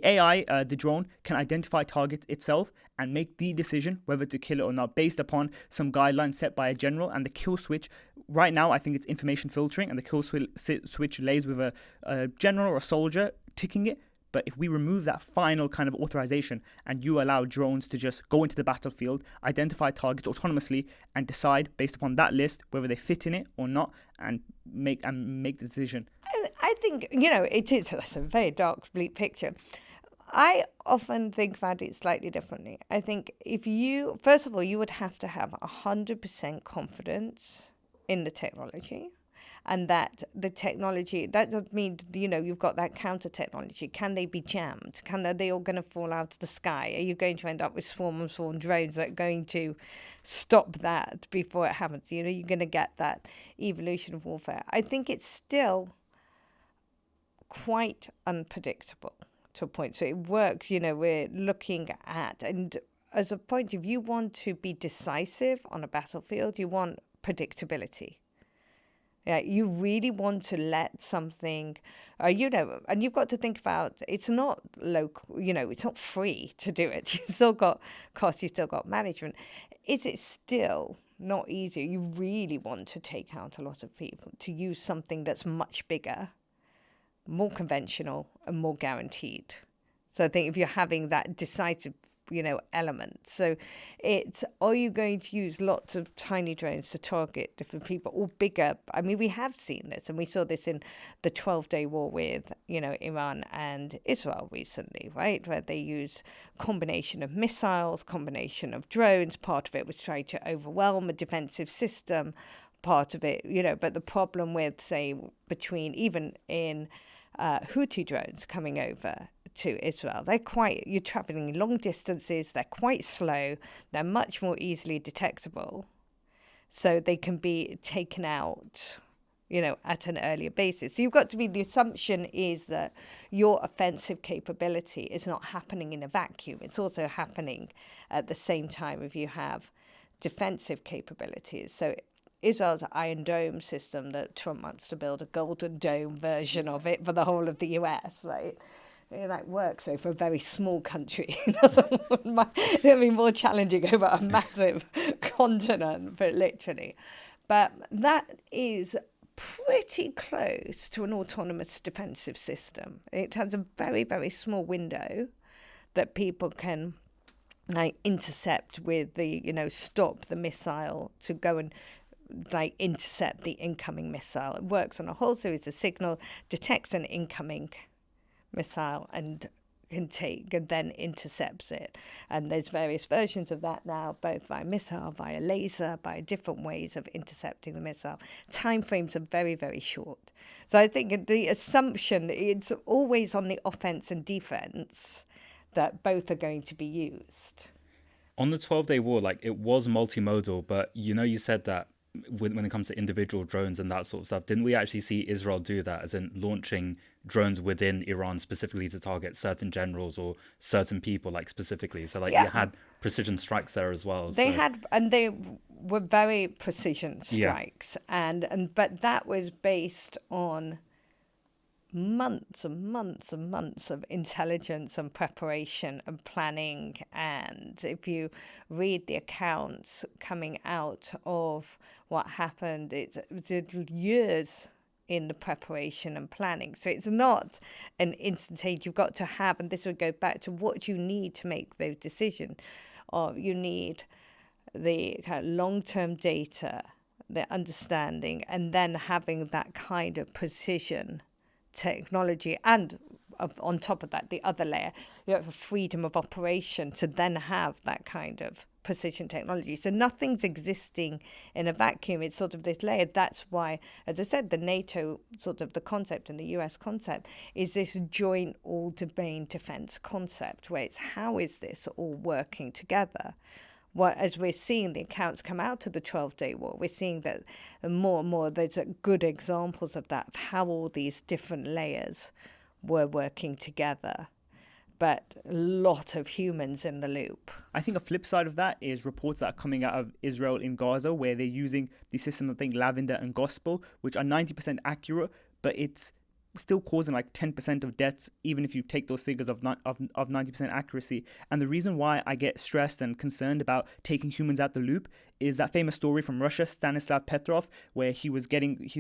AI, the drone, can identify targets itself and make the decision whether to kill it or not based upon some guidelines set by a general. And the kill switch, right now, I think it's information filtering, and the kill switch lays with a general or a soldier ticking it. But if we remove that final kind of authorization and you allow drones to just go into the battlefield, identify targets autonomously, and decide based upon that list whether they fit in it or not, and make the decision. I think, that's a very dark, bleak picture. I often think about it slightly differerly. I think first of all, you would have to have 100% confidence in the technology. And that the technology, that doesn't mean, you've got that counter technology. Can they be jammed? Are they all going to fall out of the sky? Are you going to end up with swarm drones that are going to stop that before it happens? You're going to get that evolution of warfare. I think it's still quite unpredictable to a point. So it works, we're looking at, and as a point, if you want to be decisive on a battlefield, you want predictability. Yeah, you really want to let something, and you've got to think about, it's not local, it's not free to do it. You've still got costs, you've still got management. Is it still not easier? You really want to take out a lot of people to use something that's much bigger, more conventional, and more guaranteed. So I think if you're having that decisive element. So are you going to use lots of tiny drones to target different people, or bigger? I mean, we have seen this, and we saw this in the 12-day war with, Iran and Israel recently, right? Where they use combination of missiles, combination of drones. Part of it was trying to overwhelm a defensive system. Part of it, but the problem with, say, between even in Houthi drones coming over to Israel. You're traveling long distances, they're quite slow, they're much more easily detectable, so they can be taken out, at an earlier basis. So the assumption is that your offensive capability is not happening in a vacuum. It's also happening at the same time if you have defensive capabilities. So Israel's Iron Dome system that Trump wants to build a Golden Dome version of it for the whole of the US, right? That works over a very small country. It would be more challenging over a massive continent, but literally. But that is pretty close to an autonomous defensive system. It has a very, very small window that people can intercept with stop the missile to go and intercept the incoming missile. It works on a whole series of signals, detects an incoming missile and then intercepts it. And there's various versions of that now, both via missile, via laser, by different ways of intercepting the missile. Timeframes are very, very short. So I think the assumption it's always on the offense and defense that both are going to be used. On the 12-day war, it was multimodal, but you said that when it comes to individual drones and that sort of stuff, didn't we actually see Israel do that, as in launching drones within Iran specifically to target certain generals or certain people, specifically? So you had precision strikes there as well. They were very precision strikes, but that was based on months and months and months of intelligence and preparation and planning. And if you read the accounts coming out of what happened, it's years in the preparation and planning. So it's not an instantaneous. You've got to have, and this would go back to what you need to make those decisions. You need the kind of long-term data, the understanding, and then having that kind of precision technology, and on top of that, the other layer, you have a freedom of operation to then have that kind of precision technology. So nothing's existing in a vacuum. It's sort of this layer. That's why, as I said, the NATO sort of the concept and the US concept is this joint all-domain defense concept, where it's how is this all working together? Well, as we're seeing the accounts come out of the 12-day war, we're seeing that more and more there's good examples of that, of how all these different layers were working together, but a lot of humans in the loop. I think a flip side of that is reports that are coming out of Israel in Gaza, where they're using the system, I think, Lavender and Gospel, which are 90% accurate, but it's still causing 10% of deaths, even if you take those figures of 90% accuracy. And the reason why I get stressed and concerned about taking humans out the loop is that famous story from Russia, Stanislav Petrov, where he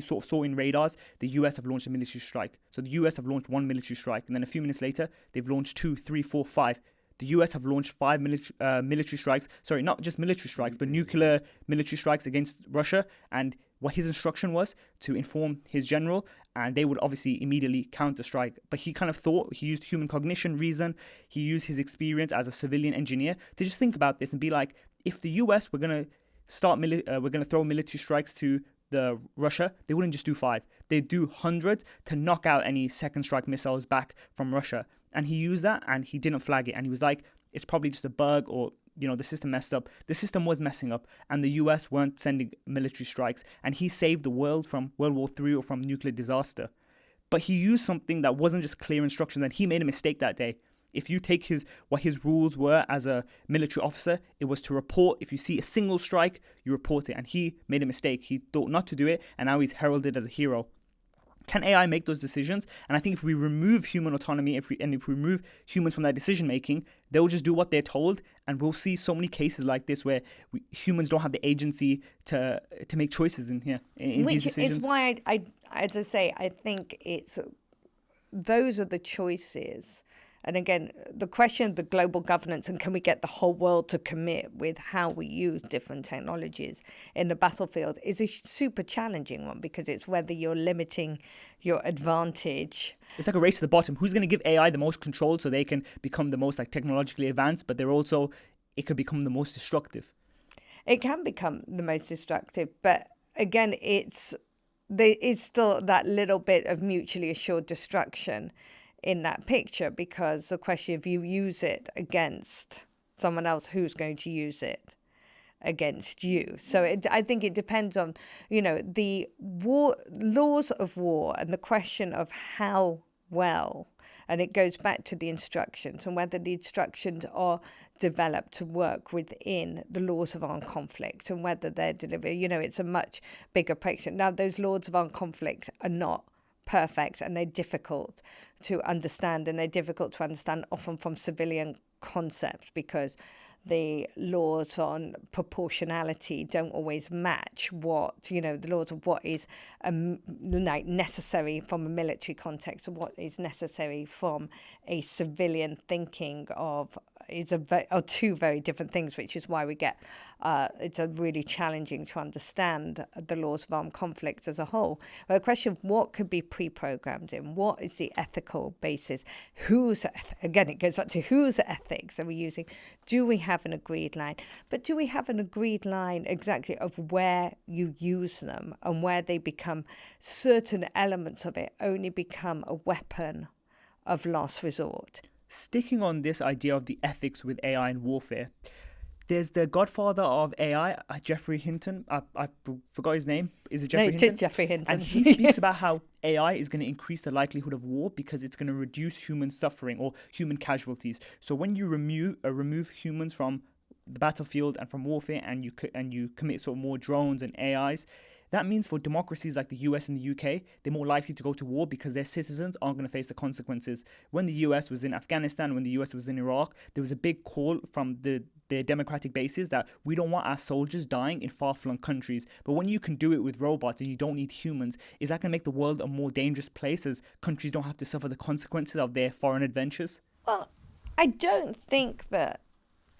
sort of saw in radars the US have launched a military strike. So the US have launched one military strike, and then a few minutes later, they've launched 2, 3, 4, 5. The US have launched 5 military strikes. Sorry, not just military strikes, but nuclear military strikes against Russia. And what his instruction was to inform his general, and they would obviously immediately counter-strike. But he kind of thought, he used human cognition, reason, he used his experience as a civilian engineer to just think about this and be like, if the US were going to throw military strikes to the Russia, they wouldn't just do 5. They'd do hundreds to knock out any second strike missiles back from Russia. And he used that and he didn't flag it. And he was like, it's probably just a bug, or the system messed up. The system was messing up, and the US weren't sending military strikes. And he saved the world from World War III or from nuclear disaster. But he used something that wasn't just clear instructions, and he made a mistake that day. If you take what his rules were as a military officer, it was to report. If you see a single strike, you report it. And he made a mistake. He thought not to do it, and now he's heralded as a hero. Can AI make those decisions? And I think if we remove human autonomy, if we remove humans from that decision making, they'll just do what they're told, and we'll see so many cases like this where humans don't have the agency to make choices in these decisions. Which is why I, as I say, I think those are the choices. And again, the question of the global governance and can we get the whole world to commit with how we use different technologies in the battlefield is a super challenging one, because it's whether you're limiting your advantage. It's like a race to the bottom. Who's going to give AI the most control so they can become the most technologically advanced, but it could become the most destructive. It can become the most destructive, but again, it's still that little bit of mutually assured destruction in that picture, because the question, if you use it against someone else, who's going to use it against you? So I think it depends on, the laws of war, and the question of how well, and it goes back to the instructions, and whether the instructions are developed to work within the laws of armed conflict, and whether they're delivered. It's a much bigger picture. Now, those laws of armed conflict are not perfect, and they're difficult to understand, often from civilian concepts, because the laws on proportionality don't always match the laws of what is necessary from a military context, or what is necessary from a civilian thinking of, are two very different things, which is why we get it's a really challenging to understand the laws of armed conflict as a whole. But the question of what could be pre-programmed in, what is the ethical basis, again, it goes back to whose ethics are we using? Do we have an agreed line? But do we have an agreed line exactly of where you use them, and where they become, certain elements of it only become a weapon of last resort? Sticking on this idea of the ethics with AI and warfare, there's the godfather of AI, Geoffrey Hinton. I forgot his name. Is it Geoffrey Hinton? No, it is Geoffrey Hinton. And he speaks about how AI is going to increase the likelihood of war because it's going to reduce human suffering or human casualties. So when you remove humans from the battlefield and from warfare, and you commit sort of more drones and AIs, that means for democracies like the US and the UK, they're more likely to go to war because their citizens aren't going to face the consequences. When the US was in Afghanistan, when the US was in Iraq, there was a big call from their democratic bases that we don't want our soldiers dying in far-flung countries. But when you can do it with robots and you don't need humans, is that going to make the world a more dangerous place, as countries don't have to suffer the consequences of their foreign adventures? Well, I don't think that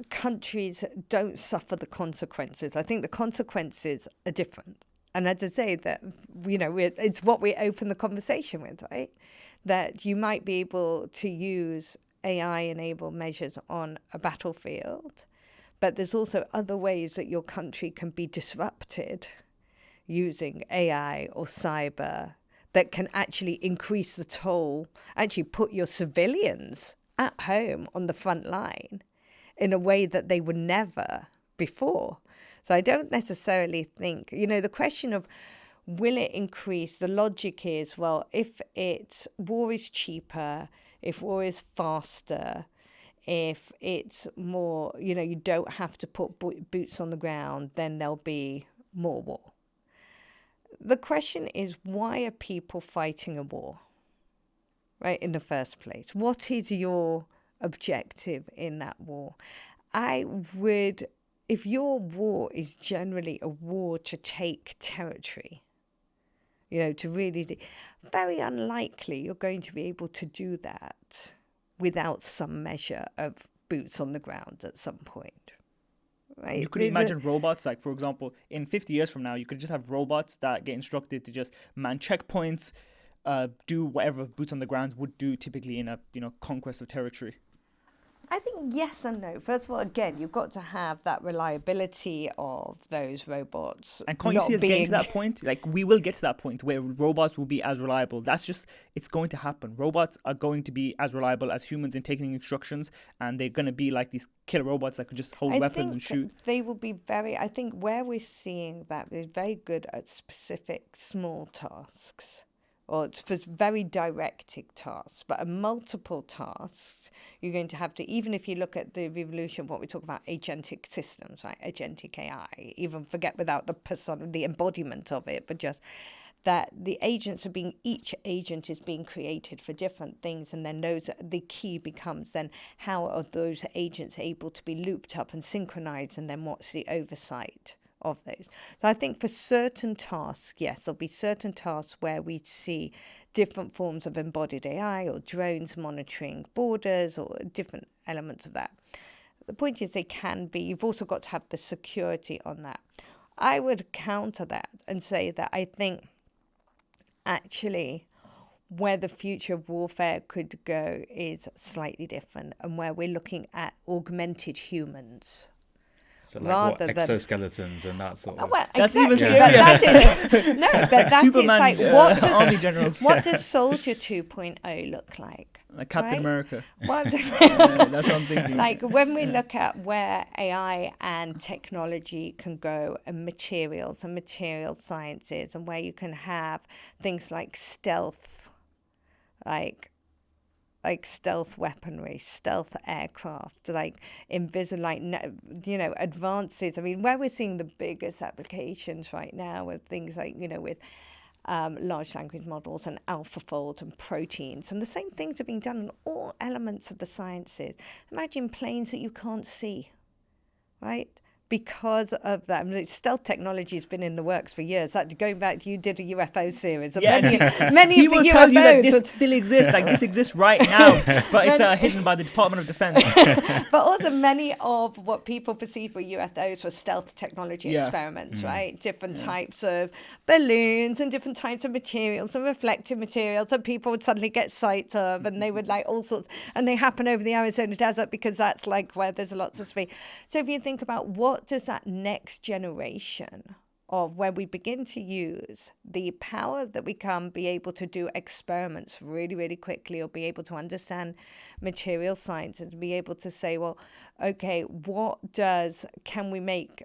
countries don't suffer the consequences. I think the consequences are different. And as I say, that, it's what we open the conversation with, right? That you might be able to use AI-enabled measures on a battlefield, but there's also other ways that your country can be disrupted using AI or cyber that can actually increase the toll, actually put your civilians at home on the front line in a way that they were never before. So I don't necessarily think, the question of will it increase, the logic is, well, if war is cheaper, if war is faster, if it's more, you don't have to put boots on the ground, then there'll be more war. The question is, why are people fighting a war, right, in the first place? What is your objective in that war? If your war is generally a war to take territory, to really, very unlikely you're going to be able to do that without some measure of boots on the ground at some point. Right? You could imagine robots, like, for example, in 50 years from now, you could just have robots that get instructed to just man checkpoints, do whatever boots on the ground would do typically in a conquest of territory. I think yes and no. First of all, again, you've got to have that reliability of those robots. And can't you see us getting to that point? Like, we will get to that point where robots will be as reliable. It's going to happen. Robots are going to be as reliable as humans in taking instructions, and they're going to be like these killer robots that could just hold weapons and shoot. They will be I think where we're seeing that is very good at specific small tasks, or for very directed tasks, but multiple tasks, you're going to have to, even if you look at the revolution of what we talk about, agentic systems, right? Agentic AI, even forget without the embodiment of it, but just that the agents each agent is being created for different things, and then the key becomes then how are those agents able to be looped up and synchronized, and then what's the oversight of those. So I think for certain tasks, yes, there'll be certain tasks where we see different forms of embodied AI or drones monitoring borders or different elements of that. The point is, they can be, you've also got to have the security on that. I would counter that and say that I think actually where the future of warfare could go is slightly different, and where we're looking at augmented humans. So like rather what, than exoskeletons and that sort of. well, That's exactly. even But scarier. that is Superman, like army generals. what does Soldier 2.0 look like? Like Captain Right? America. What That's what I'm thinking. like when we look at where AI and technology can go, and material sciences, and where you can have things like stealth, like stealth weaponry, stealth aircraft, like invisible, like advances. I mean, where we're seeing the biggest applications right now with things like with large language models and AlphaFold and proteins, and the same things are being done in all elements of the sciences. Imagine planes that you can't see, right? Because of that, I mean, stealth technology has been in the works for years. That going back, you did a UFO series, and many He of the will UFOs. tell you that this still exists, like this exists right now, but it's hidden by the Department of Defense. But also many of what people perceive were UFOs were stealth technology experiments, right? Different types of balloons and different types of materials and reflective materials that people would suddenly get sight of, and they would like all sorts, and they happen over the Arizona desert because that's like where there's lots of space. So if you think about what does that next generation of where we begin to use the power that we can be able to do experiments really, really quickly, or be able to understand material science and be able to say, well, okay, can we make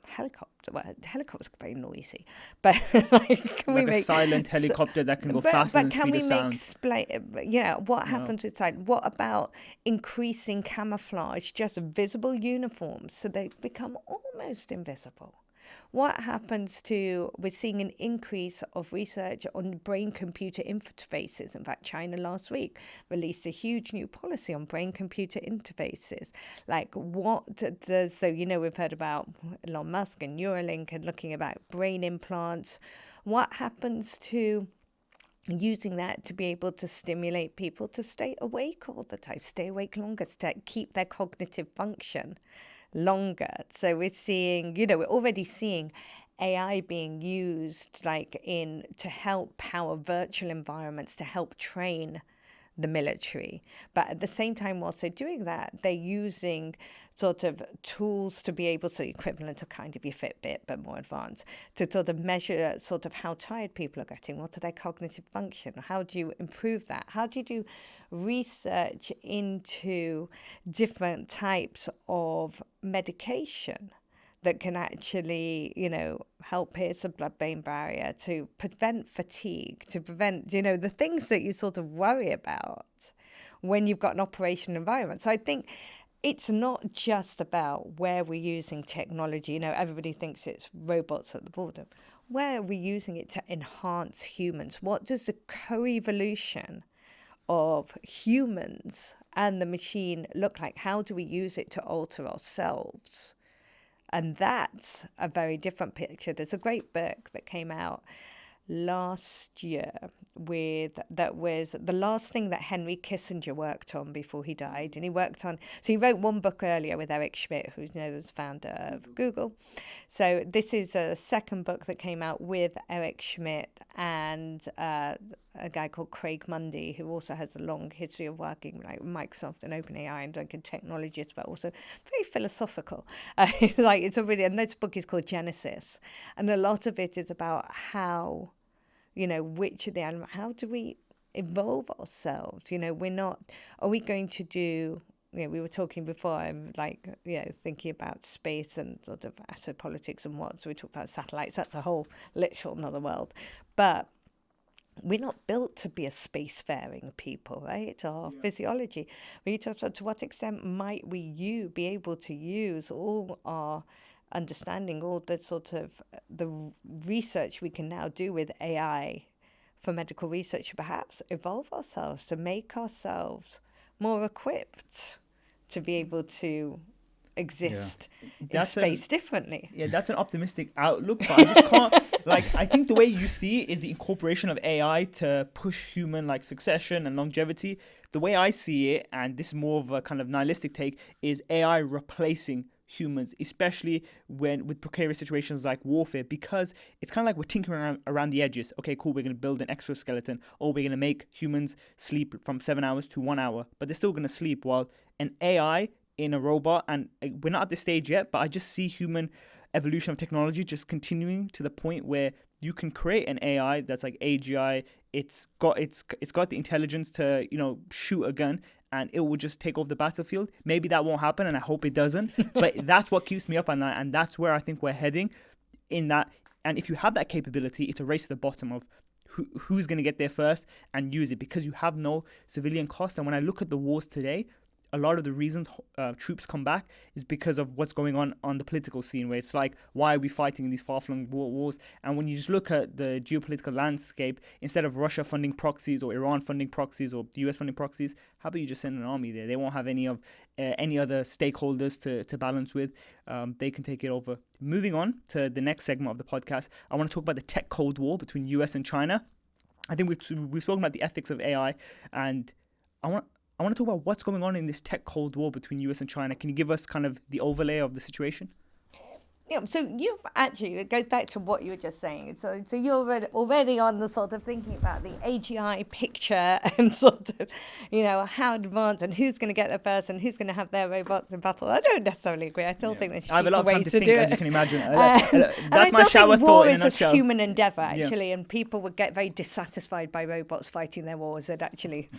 helicopter? Well, helicopters are very noisy, but like, can we make a silent helicopter that can go faster than can speed we of sound? What happens with silent? What about increasing camouflage, just visible uniforms, so they become almost invisible? What happens we're seeing an increase of research on brain-computer interfaces. In fact, China last week released a huge new policy on brain-computer interfaces. Like we've heard about Elon Musk and Neuralink and looking about brain implants. What happens to using that to be able to stimulate people to stay awake all the time, stay awake longer, to keep their cognitive function longer? So we're already seeing AI being used to help power virtual environments, to help train the military. But at the same time, also doing that, they're using sort of tools to be able to, equivalent of kind of your Fitbit, but more advanced, to sort of measure sort of how tired people are getting, what are their cognitive function, how do you improve that, how do you do research into different types of medication that can actually, help pierce the blood-brain barrier, to prevent fatigue, to prevent, the things that you sort of worry about when you've got an operational environment. So I think it's not just about where we're using technology. Everybody thinks it's robots at the border. Where are we using it to enhance humans? What does the co-evolution of humans and the machine look like? How do we use it to alter ourselves? And that's a very different picture. There's a great book that came out last year that was the last thing that Henry Kissinger worked on before he died. And he wrote one book earlier with Eric Schmidt, who was founder of Google. So this is a second book that came out with Eric Schmidt and a guy called Craig Mundy, who also has a long history of working like Microsoft and OpenAI and like a technologist, but also very philosophical. And this book is called Genesis. And a lot of it is about how, which of the animals, how do we evolve ourselves? Are we going to do, we were talking before, I'm thinking about space and sort of astropolitics and what, so we talked about satellites, that's a whole literal another world. But we're not built to be a spacefaring people, right? Our physiology. We talk about to what extent might we be able to use all our understanding, all the sort of the research we can now do with AI for medical research, perhaps evolve ourselves to make ourselves more equipped to be able to exist in space differently. Yeah, that's an optimistic outlook, but I just can't, I think the way you see it is the incorporation of AI to push human, succession and longevity. The way I see it, and this is more of a kind of nihilistic take, is AI replacing humans, especially with precarious situations like warfare, because it's kind of like we're tinkering around the edges. Okay, cool, we're going to build an exoskeleton, or we're going to make humans sleep from 7 hours to 1 hour, but they're still going to sleep, while an AI in a robot, and we're not at this stage yet, but I just see human evolution of technology just continuing to the point where you can create an AI that's like AGI. It's got the intelligence to, you know, shoot a gun, and it will just take over the battlefield. Maybe that won't happen, and I hope it doesn't. But that's what keeps me up at night, and that's where I think we're heading in that. And if you have that capability, it's a race to the bottom of who's going to get there first and use it, because you have no civilian cost. And when I look at the wars today, a lot of the reasons troops come back is because of what's going on the political scene, where it's like, why are we fighting in these far-flung wars? And when you just look at the geopolitical landscape, instead of Russia funding proxies or Iran funding proxies or the US funding proxies, how about you just send an army there? They won't have any other stakeholders to balance with. They can take it over. Moving on to the next segment of the podcast, I want to talk about the tech cold war between US and China. I think we've spoken about the ethics of AI, and I want to talk about what's going on in this tech cold war between US and China. Can you give us kind of the overlay of the situation? Yeah, so you've actually, it goes back to what you were just saying. So you're already on the sort of thinking about the AGI picture and sort of, you know, how advanced and who's going to get there first and who's going to have their robots in battle. I don't necessarily agree. I still think there's cheaper I have a lot of time ways to to think, do as it. you can imagine. And That's my I shower think thought war in a is a nutshell. human endeavour, actually, and people would get very dissatisfied by robots fighting their wars. And actually,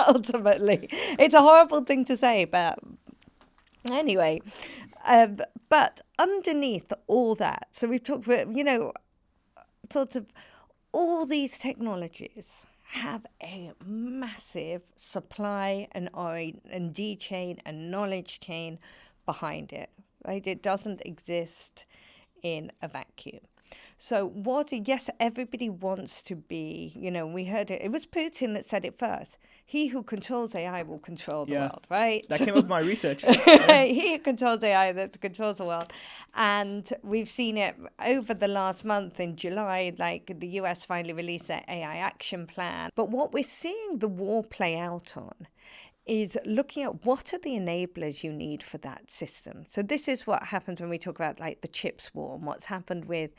ultimately, it's a horrible thing to say, but anyway. But underneath all that, so we've talked about, you know, sort of all these technologies have a massive supply and R&D chain and knowledge chain behind it, right? It doesn't exist in a vacuum. So yes, everybody wants to be, you know, we heard it was Putin that said it first. He who controls AI will control the world, right? That came up with my research. He who controls AI that controls the world. And we've seen it over the last month in July, like the US finally released their AI action plan. But what we're seeing the war play out on is looking at what are the enablers you need for that system. So this is what happens when we talk about like the chips war and what's happened with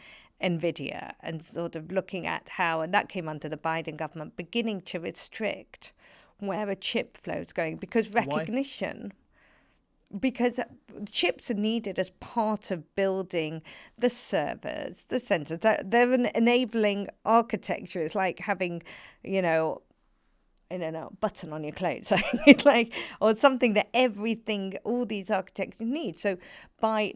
NVIDIA, and sort of looking at how, and that came under the Biden government, beginning to restrict where a chip flow is going, because recognition, because chips are needed as part of building the servers, the sensors. They're an enabling architecture. It's like having, you know, I don't know, button on your clothes, like, or something that everything, all these architects need. So by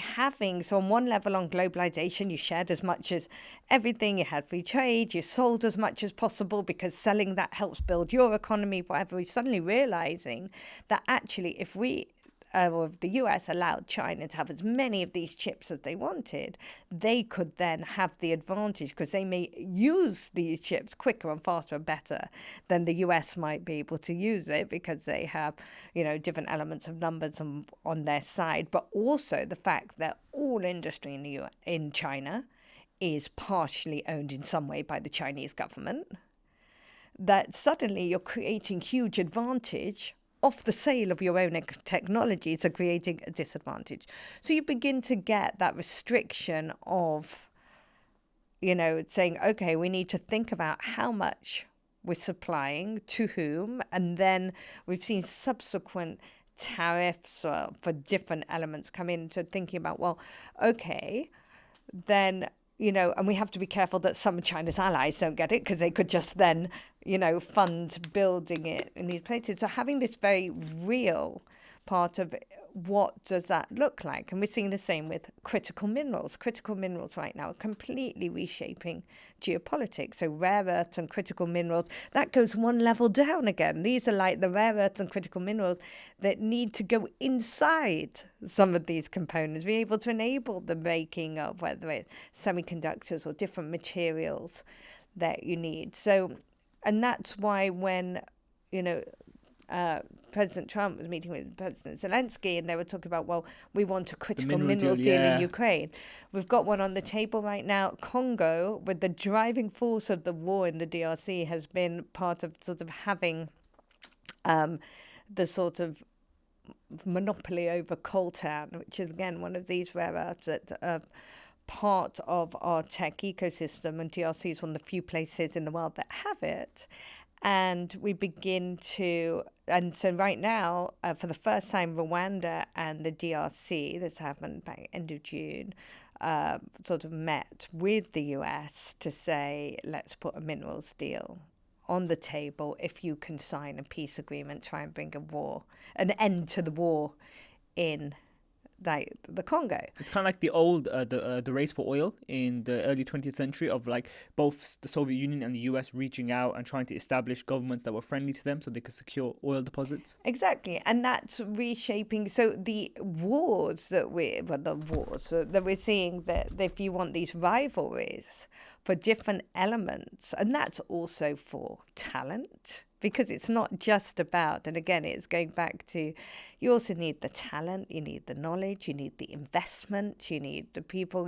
having, so on one level on globalization, you shared as much as everything, you had free trade, you sold as much as possible because selling that helps build your economy, whatever. We're suddenly realizing that actually if we, or if the US allowed China to have as many of these chips as they wanted, they could then have the advantage because they may use these chips quicker and faster and better than the US might be able to use it, because they have, you know, different elements of numbers on their side. But also the fact that all industry in China is partially owned in some way by the Chinese government, that suddenly you're creating huge advantage off the sale of your own technologies, are creating a disadvantage. So you begin to get that restriction of, you know, saying, okay, we need to think about how much we're supplying to whom. And then we've seen subsequent tariffs for different elements come into thinking about, well, okay, then, you know, and we have to be careful that some of China's allies don't get it, because they could just then, you know, fund building it in these places. So having this very real part of what does that look like? And we're seeing the same with critical minerals. Critical minerals right now are completely reshaping geopolitics. So rare earths and critical minerals, that goes one level down again. These are like the rare earths and critical minerals that need to go inside some of these components, be able to enable the making of whether it's semiconductors or different materials that you need. So, and that's why when, you know, President Trump was meeting with President Zelensky, and they were talking about, well, we want a critical minerals deal in Ukraine. We've got one on the table right now. Congo, with the driving force of the war in the DRC, has been part of sort of having the sort of monopoly over coltan, which is, again, one of these rare earths that are part of our tech ecosystem, and DRC is one of the few places in the world that have it. And we begin to and so right now, for the first time, Rwanda and the DRC, this happened back end of June, sort of met with the US to say, let's put a minerals deal on the table if you can sign a peace agreement, try and bring an end to the war in like the Congo. It's kind of like the old the race for oil in the early 20th century of like both the Soviet Union and the US reaching out and trying to establish governments that were friendly to them so they could secure oil deposits. Exactly, and that's reshaping. So the wars that we're seeing, that if you want these rivalries for different elements, and that's also for talent, because it's not just about, and again, it's going back to, you also need the talent, you need the knowledge, you need the investment, you need the people,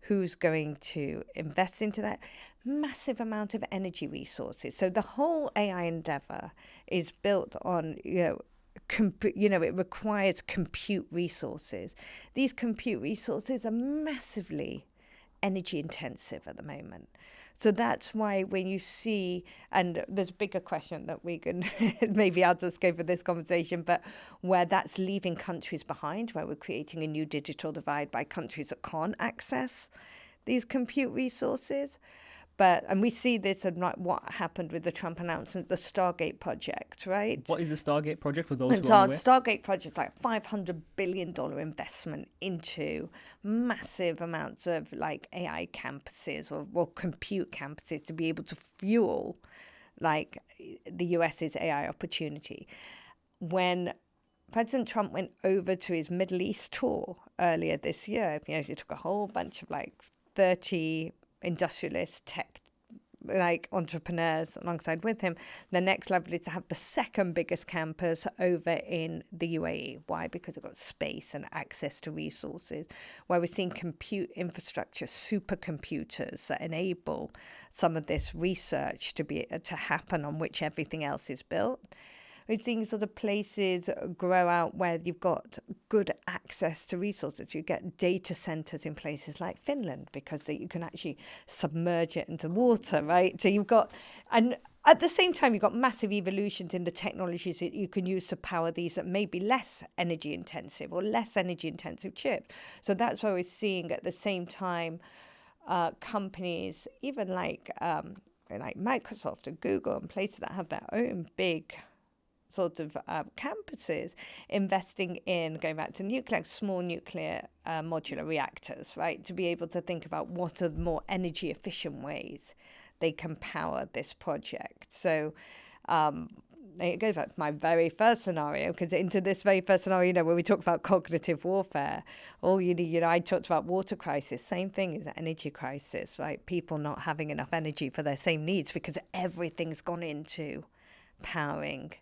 who's going to invest into that. Massive amount of energy resources. So the whole AI endeavor is built on, it requires compute resources. These compute resources are massively energy intensive at the moment. So that's why when you see, and there's a bigger question that we can, maybe I'll just go for this conversation, but where that's leaving countries behind, where we're creating a new digital divide by countries that can't access these compute resources. And we see this and like what happened with the Trump announcement, the Stargate project, right? What is the Stargate project for those who So are unaware? Stargate project is like $500 billion investment into massive amounts of like AI campuses or compute campuses to be able to fuel like the US's AI opportunity. When President Trump went over to his Middle East tour earlier this year, he took a whole bunch of like 30 industrialist tech like entrepreneurs alongside with him. The next level is to have the second biggest campus over in the UAE. Why? Because it's got space and access to resources, where we're seeing compute infrastructure, supercomputers that enable some of this research to happen on which everything else is built. We're seeing sort of places grow out where you've got good access to resources. You get data centers in places like Finland because you can actually submerge it into water, right? So you've got, and at the same time, you've got massive evolutions in the technologies that you can use to power these that may be less energy intensive or less energy intensive chips. So that's why we're seeing at the same time companies, even like Microsoft and Google and places that have their own big sort of campuses, investing in, going back to nuclear, small nuclear modular reactors, right? To be able to think about what are more energy efficient ways they can power this project. So it goes back to my very first scenario, because into this very first scenario, when we talk about cognitive warfare, all you need, I talked about water crisis, same thing is energy crisis, right? People not having enough energy for their same needs because everything's gone into powering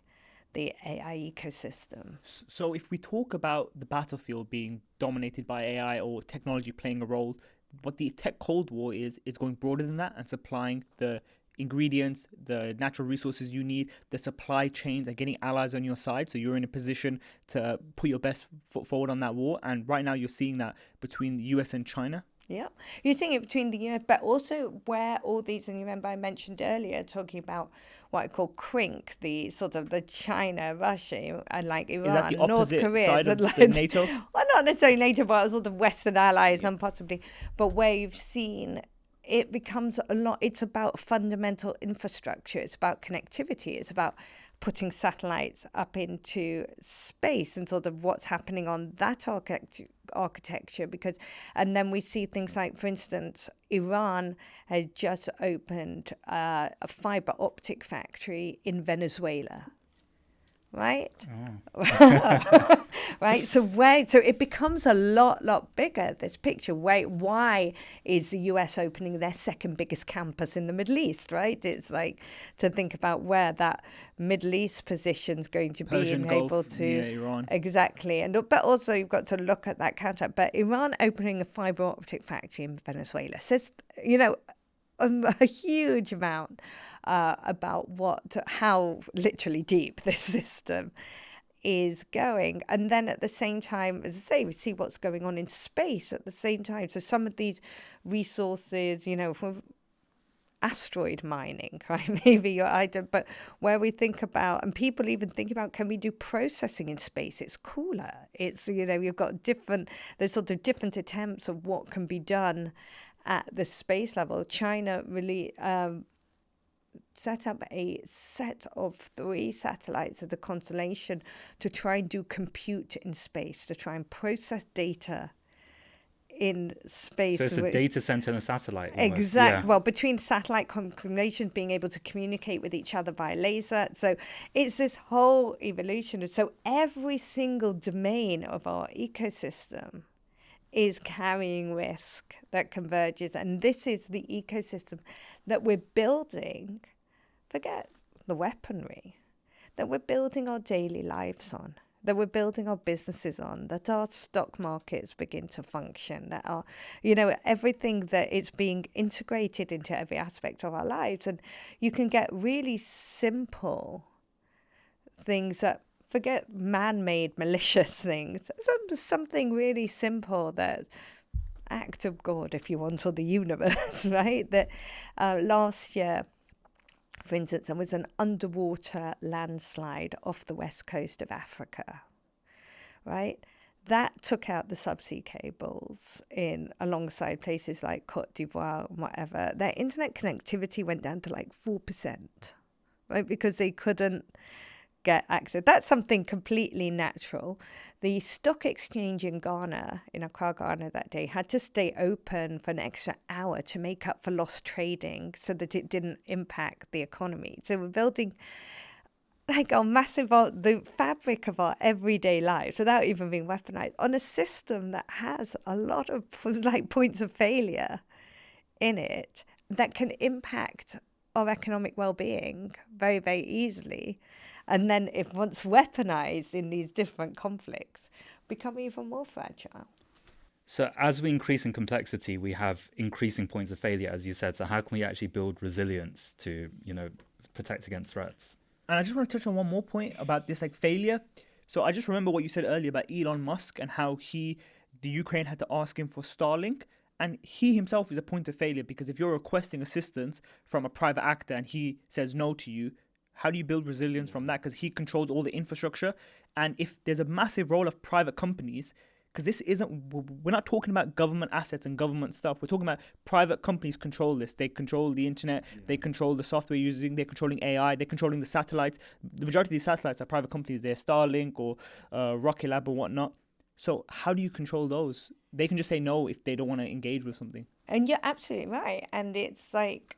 the AI ecosystem. So if we talk about the battlefield being dominated by AI or technology playing a role, what the tech Cold War is going broader than that and supplying the ingredients, the natural resources you need, the supply chains, and getting allies on your side. So you're in a position to put your best foot forward on that war. And right now you're seeing that between the US and China. Yeah, you're seeing it between the US, but also where all these, and you remember I mentioned earlier talking about what I call CRINC, the sort of the China, Russia, and like Iran, Is that the North opposite Korea, side of like, the NATO? well, not necessarily NATO, but sort of Western allies and possibly, but where you've seen it becomes a lot. It's about fundamental infrastructure. It's about connectivity. It's about putting satellites up into space and sort of what's happening on that architecture. Because, and then we see things like, for instance, Iran has just opened a fiber optic factory in Venezuela. Right? Oh. Right? So it becomes a lot bigger, this picture. Why is the US opening their second biggest campus in the Middle East, right? It's like to think about where that Middle East position's going to Persian be Gulf, able to Iran. Exactly. But also you've got to look at that counter. But Iran opening a fiber optic factory in Venezuela says, a huge amount about how literally deep this system is going. And then at the same time, as I say, we see what's going on in space at the same time. So some of these resources, asteroid mining, right? Maybe your idea, but where we think about, and people even think about, can we do processing in space? It's cooler. It's, you've got there's sort of different attempts of what can be done at the space level. China really set up a set of 3 satellites as a constellation to try and do compute in space, to try and process data in space. So it's a data center and a satellite. Exactly. Yeah. Well, between satellite combinations, being able to communicate with each other by laser. So it's this whole evolution. So every single domain of our ecosystem is carrying risk that converges. And this is the ecosystem that we're building, forget the weaponry, that we're building our daily lives on, that we're building our businesses on, that our stock markets begin to function, that our, everything that it's being integrated into every aspect of our lives. And you can get really simple things that, forget man-made malicious things, something really simple that act of God, if you want, or the universe, right? That last year, for instance, there was an underwater landslide off the west coast of Africa, right? That took out the subsea cables alongside places like Cote d'Ivoire and whatever. Their internet connectivity went down to like 4%, right? Because they couldn't get access. That's something completely natural. The stock exchange in Ghana, in Accra, Ghana that day, had to stay open for an extra hour to make up for lost trading so that it didn't impact the economy. So we're building like our the fabric of our everyday lives without even being weaponized on a system that has a lot of like points of failure in it that can impact our economic well-being very, very easily. And then if once weaponized in these different conflicts, become even more fragile. So as we increase in complexity, we have increasing points of failure, as you said. So how can we actually build resilience to, protect against threats? And I just want to touch on one more point about this like failure. So I just remember what you said earlier about Elon Musk and how the Ukraine had to ask him for Starlink. And he himself is a point of failure, because if you're requesting assistance from a private actor and he says no to you, how do you build resilience from that? Because he controls all the infrastructure. And if there's a massive role of private companies, because we're not talking about government assets and government stuff. We're talking about private companies control this. They control the internet. Yeah. They control the software using. They're controlling AI. They're controlling the satellites. The majority of these satellites are private companies. They're Starlink or Rocket Lab or whatnot. So how do you control those? They can just say no if they don't want to engage with something. And you're absolutely right. And it's like,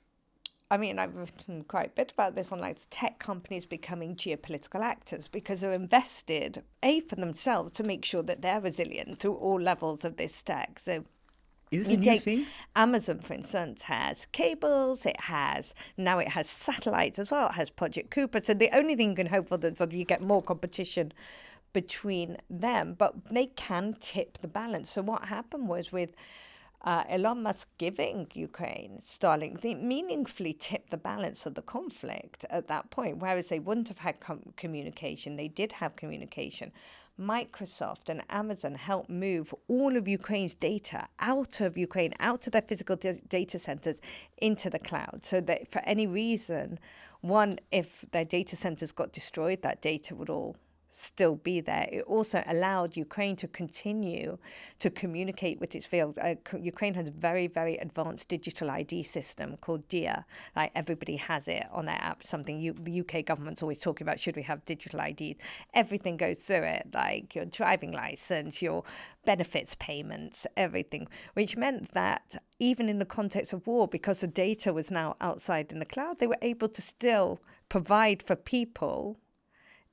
I've written quite a bit about this on like tech companies becoming geopolitical actors because they're invested, for themselves, to make sure that they're resilient through all levels of this stack. So is this a new thing? Amazon, for instance, has cables. Now it has satellites as well. It has Project Cooper. So the only thing you can hope for is that you get more competition between them, but they can tip the balance. So what happened was with Elon Musk giving Ukraine Starlink, they meaningfully tipped the balance of the conflict at that point, whereas they wouldn't have had communication. They did have communication. Microsoft and Amazon helped move all of Ukraine's data out of Ukraine, out of their physical data centers into the cloud, so that for any reason, if their data centers got destroyed, that data would all still be there. It also allowed Ukraine to continue to communicate with its field. Ukraine has a very, very advanced digital ID system called DIA. Like everybody has it on their app. Something the UK government's always talking about. Should we have digital IDs? Everything goes through it, like your driving license, your benefits payments, everything. Which meant that even in the context of war, because the data was now outside in the cloud, they were able to still provide for people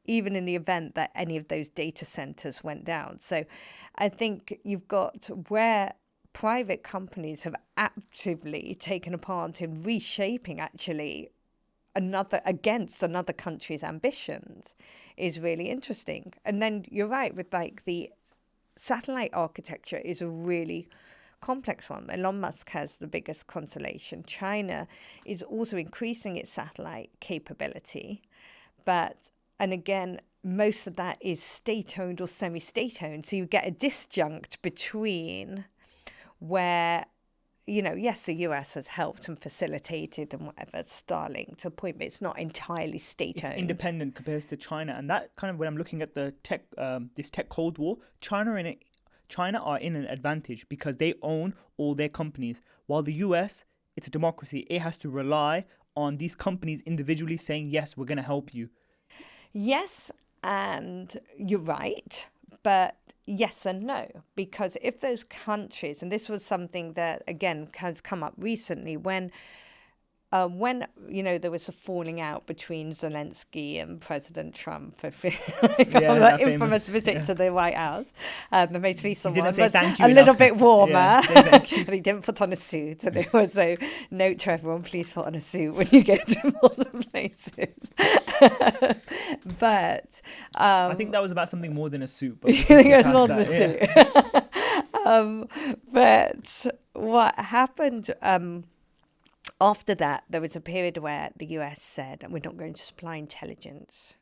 even in the event that any of those data centers went down. So I think you've got where private companies have actively taken a part in reshaping actually against another country's ambitions is really interesting. And then you're right with like the satellite architecture is a really complex one. Elon Musk has the biggest constellation. China is also increasing its satellite capability, and again, most of that is state-owned or semi-state-owned. So you get a disjunct between where, yes, the US has helped and facilitated and whatever Starlink to a point, but it's not entirely state-owned. It's independent compared to China, and that kind of, when I'm looking at the tech, this tech cold war, China are in an advantage because they own all their companies, while the US, it's a democracy. It has to rely on these companies individually saying, yes, we're going to help you. Yes, and you're right, but yes and no, because if those countries, and this was something that again has come up recently, when there was a falling out between Zelensky and President Trump, that infamous visit to the White House. The most recent one was a little bit warmer, and he didn't put on a suit. And it was a note to everyone: please put on a suit when you get to modern places. But I think that was about something more than a suit. But I think it was more than a suit. But what happened? After that, there was a period where the US said, we're not going to supply intelligence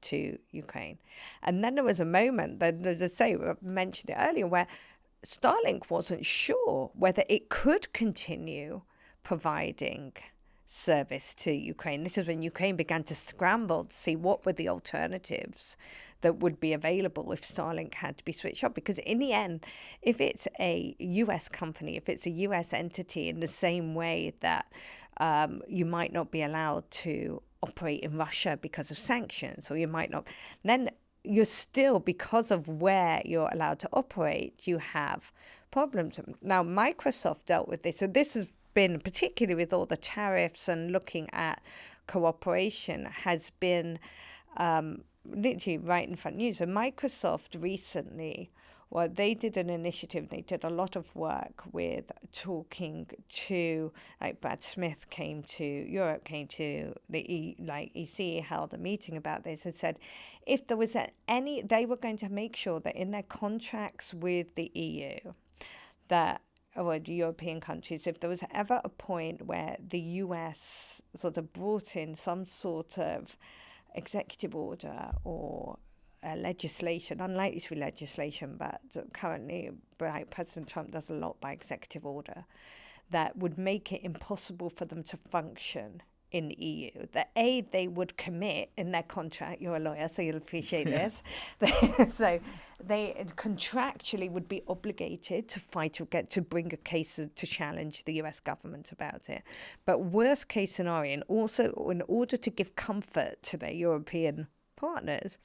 to Ukraine. And then there was a moment, as I say, I mentioned it earlier, where Starlink wasn't sure whether it could continue providing service to Ukraine. This is when Ukraine began to scramble to see what were the alternatives that would be available if Starlink had to be switched off. Because in the end, if it's a US company, if it's a US entity, in the same way that you might not be allowed to operate in Russia because of sanctions, or you might not, then you're still, because of where you're allowed to operate, you have problems. Now, Microsoft dealt with this. So this has been, particularly with all the tariffs and looking at cooperation, has been literally right in front of you. So Microsoft recently, they did an initiative. They did a lot of work with talking to, like Brad Smith came to Europe, came to the EC, held a meeting about this and said if there was they were going to make sure that in their contracts with the EU, that or the European countries, if there was ever a point where the US sort of brought in some sort of executive order or legislation, unlikely to be legislation, but currently President Trump does a lot by executive order, that would make it impossible for them to function in the EU, that they would commit in their contract, you're a lawyer, so you'll appreciate this, so they contractually would be obligated to fight or to bring a case to challenge the US government about it. But worst case scenario, and also in order to give comfort to their European partners,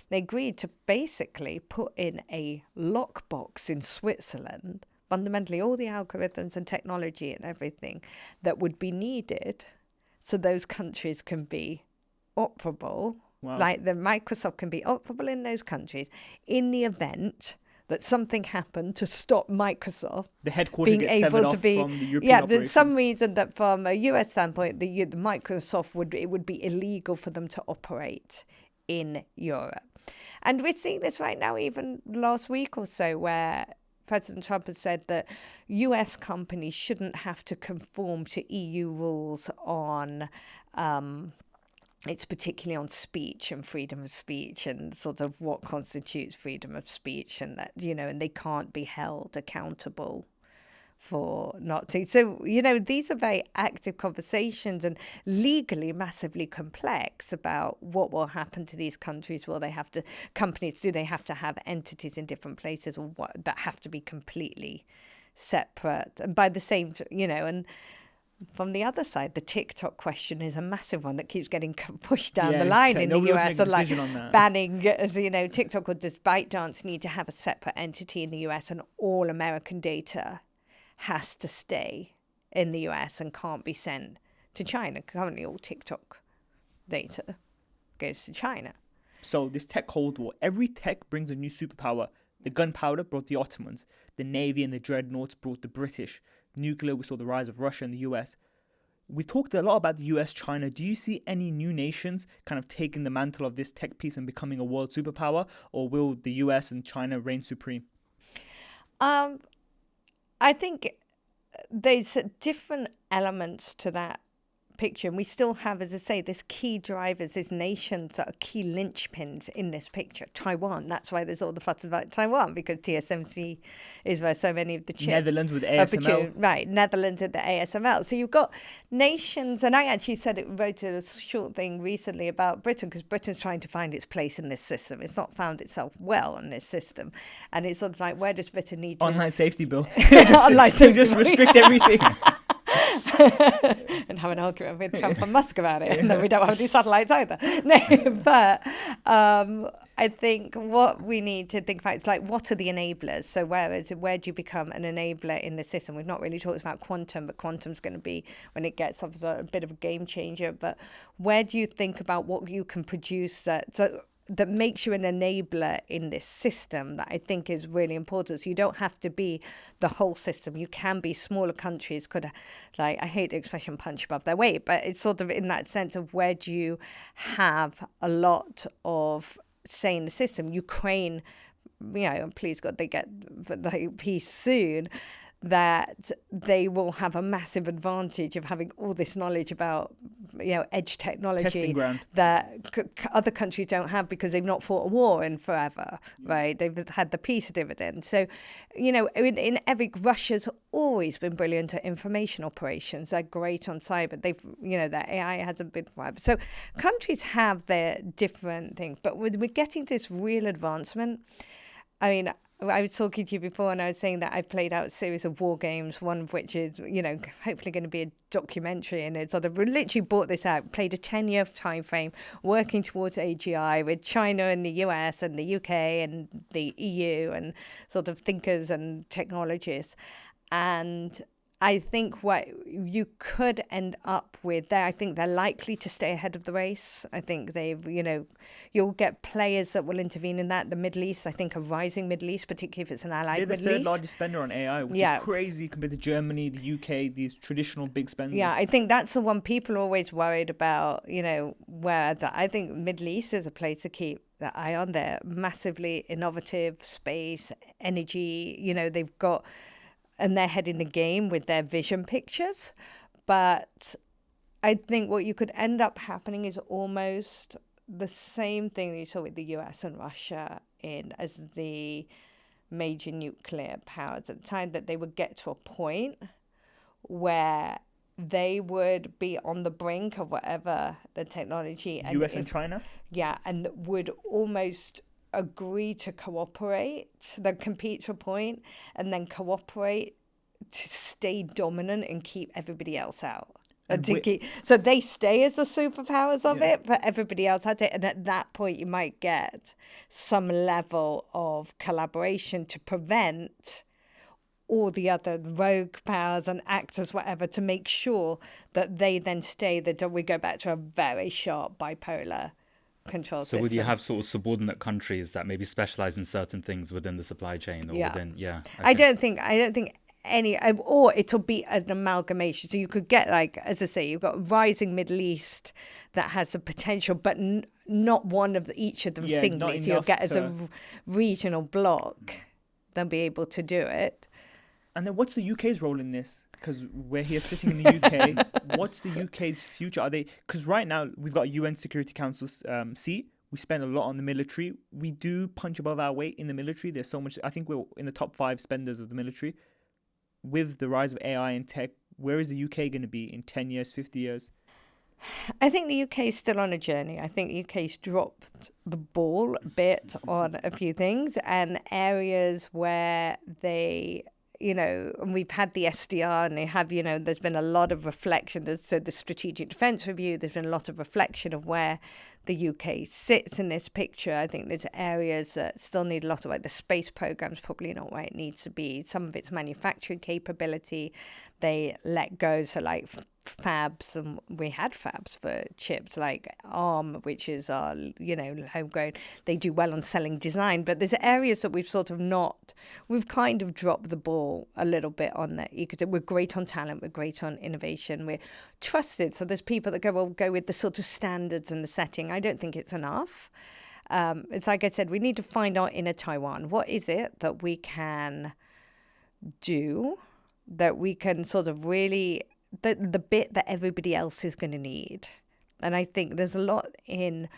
they agreed to basically put in a lockbox in Switzerland, fundamentally all the algorithms and technology and everything that would be needed so those countries can be operable. Wow. Like the Microsoft can be operable in those countries in the event that something happened to stop Microsoft the headquarters being able to be from the European operations. Some reason that from a US standpoint, the Microsoft it would be illegal for them to operate in Europe. And we're seeing this right now, even last week or so, where President Trump has said that US companies shouldn't have to conform to EU rules on it's particularly on speech and freedom of speech and sort of what constitutes freedom of speech, and that, and they can't be held accountable for not to. So, these are very active conversations and legally massively complex about what will happen to these countries. Will they have to, companies, do they have to have entities in different places, or what, that have to be completely separate? And by the same, and from the other side, the TikTok question is a massive one that keeps getting pushed down the line in the US. And like banning, TikTok or just ByteDance need to have a separate entity in the US, and all American data has to stay in the US and can't be sent to China. Currently, all TikTok data goes to China. So this tech cold war, every tech brings a new superpower. The gunpowder brought the Ottomans. The Navy and the dreadnoughts brought the British. Nuclear, we saw the rise of Russia and the US. We talked a lot about the US, China. Do you see any new nations kind of taking the mantle of this tech piece and becoming a world superpower? Or will the US and China reign supreme? I think there's different elements to that picture. And we still have, as I say, this key drivers, these nations that are key linchpins in this picture. Taiwan, that's why there's all the fuss about Taiwan, because TSMC is where so many of the chips Netherlands with are produced. ASML. Right, Netherlands with the ASML. So you've got nations, and I actually wrote a short thing recently about Britain, because Britain's trying to find its place in this system. It's not found itself well in this system. And it's sort of like, where does Britain need to... Online safety bill. Online safety just bill. restrict everything. And have an argument with Trump and Musk about it, and then we don't have any satellites either. No, but I think what we need to think about is like, what are the enablers? So where do you become an enabler in the system? We've not really talked about quantum, but quantum's going to be, when it gets up, a bit of a game changer. But where do you think about what you can produce that makes you an enabler in this system, that I think is really important? So you don't have to be the whole system. You can be smaller countries could, like, I hate the expression punch above their weight, but it's sort of in that sense of where do you have a lot of say in the system. Ukraine, please God, they get the peace soon, that they will have a massive advantage of having all this knowledge about, edge technology that other countries don't have, because they've not fought a war in forever, right? They've had the peace dividend. So, in every, Russia's always been brilliant at information operations. They're great on cyber. Their AI hasn't been forever. So countries have their different things, but we're getting this real advancement. I mean, I was talking to you before, and I was saying that I played out a series of war games, one of which is, hopefully going to be a documentary. And it's sort of literally brought this out, played a 10-year time frame, working towards AGI with China and the US and the UK and the EU and sort of thinkers and technologists. And I think what you could end up with there, I think they're likely to stay ahead of the race. I think you'll get players that will intervene in that. The Middle East, I think a rising Middle East, particularly if it's an allied Middle East. They're the third largest spender on AI, which is crazy compared to Germany, the UK, these traditional big spenders. Yeah, I think that's the one people are always worried about, I think Middle East is a place to keep the eye on. They're massively innovative, space, energy, they've got... and they're heading the game with their vision pictures. But I think what you could end up happening is almost the same thing that you saw with the US and Russia as the major nuclear powers at the time, that they would get to a point where they would be on the brink of whatever the technology... US and China? Yeah, and would almost... agree to cooperate, then compete to a point, and then cooperate to stay dominant and keep everybody else out. So they stay as the superpowers of it, but everybody else has it. And at that point, you might get some level of collaboration to prevent all the other rogue powers and actors, whatever, to make sure that they then stay, that we go back to a very sharp bipolar control system. So would you have sort of subordinate countries that maybe specialize in certain things within the supply chain or within, okay. I don't think any, or it'll be an amalgamation. So you could get, like, as I say, you've got rising Middle East that has a potential, but not one of each of them singly. So you'll get as a regional block, they'll be able to do it. And then what's the UK's role in this? Because we're here sitting in the UK. What's the UK's future? Are they? Because right now we've got a UN Security Council seat. We spend a lot on the military. We do punch above our weight in the military. There's so much. I think we're in the top 5 spenders of the military. With the rise of AI and tech, where is the UK going to be in 10 years, 50 years? I think the UK is still on a journey. I think the UK's dropped the ball a bit on a few things, and areas where they... and we've had the SDR, and they have, there's been a lot of reflection. So the Strategic Defence Review, there's been a lot of reflection of where the UK sits in this picture. I think there's areas that still need a lot of, like, the space program's probably not where it needs to be. Some of its manufacturing capability, they let go. So, like, fabs, and we had fabs for chips, like ARM, which is our, homegrown. They do well on selling design, but there's areas that we've kind of dropped the ball a little bit on that. Because we're great on talent, we're great on innovation, we're trusted. So there's people that go with the sort of standards and the setting. I don't think it's enough. It's like I said, we need to find our inner Taiwan. What is it that we can do, that we can sort of really the bit that everybody else is going to need. And I think there's a lot in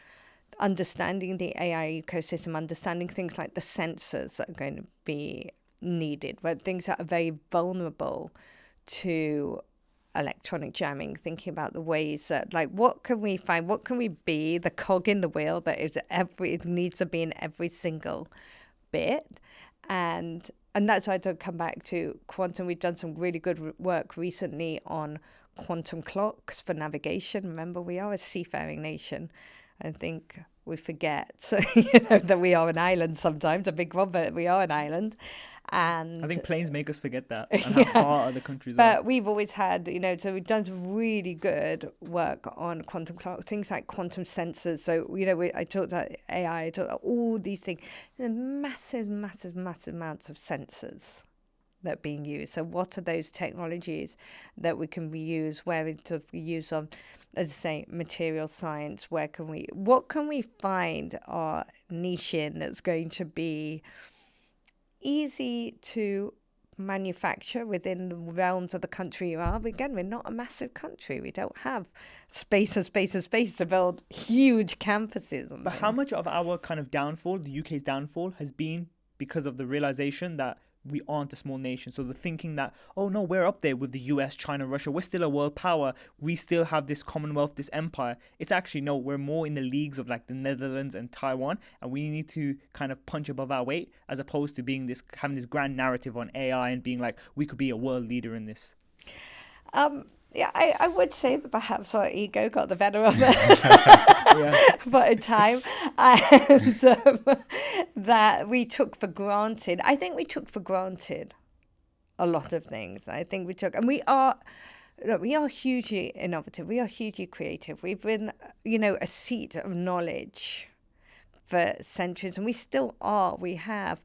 understanding the AI ecosystem, understanding things like the sensors that are going to be needed, where things that are very vulnerable to electronic jamming, thinking about the ways that, like, what can we find, what can we be the cog in the wheel that is it needs to be in every single bit. And that's why I don't come back to quantum. We've done some really good work recently on quantum clocks for navigation. Remember, we are a seafaring nation. I think we forget that we are an island sometimes, a big one, but we are an island. And I think planes make us forget that, and how far other countries are. But we've always had, so we've done some really good work on quantum clocks, things like quantum sensors. So, I talked about AI, I talked about all these things. There's massive amounts of sensors that are being used. So what are those technologies that we can reuse, where to use on, as I say, material science? What can we find our niche in that's going to be easy to manufacture within the realms of the country you are? But again, we're not a massive country. We don't have space to build huge campuses. But how much of our kind of downfall, the UK's downfall, has been because of the realization that we aren't a small nation? So the thinking that, oh no, we're up there with the US, China, Russia, we're still a world power, we still have this Commonwealth, this empire. It's actually, no, we're more in the leagues of like the Netherlands and Taiwan, and we need to kind of punch above our weight, as opposed to being this, having this grand narrative on AI and being like, we could be a world leader in this. Yeah, I would say that perhaps our ego got the better of it for a time, and that we took for granted. I think we took for granted a lot of things. I think we took, and we are hugely innovative. We are hugely creative. We've been, a seat of knowledge for centuries, and we still are. We have,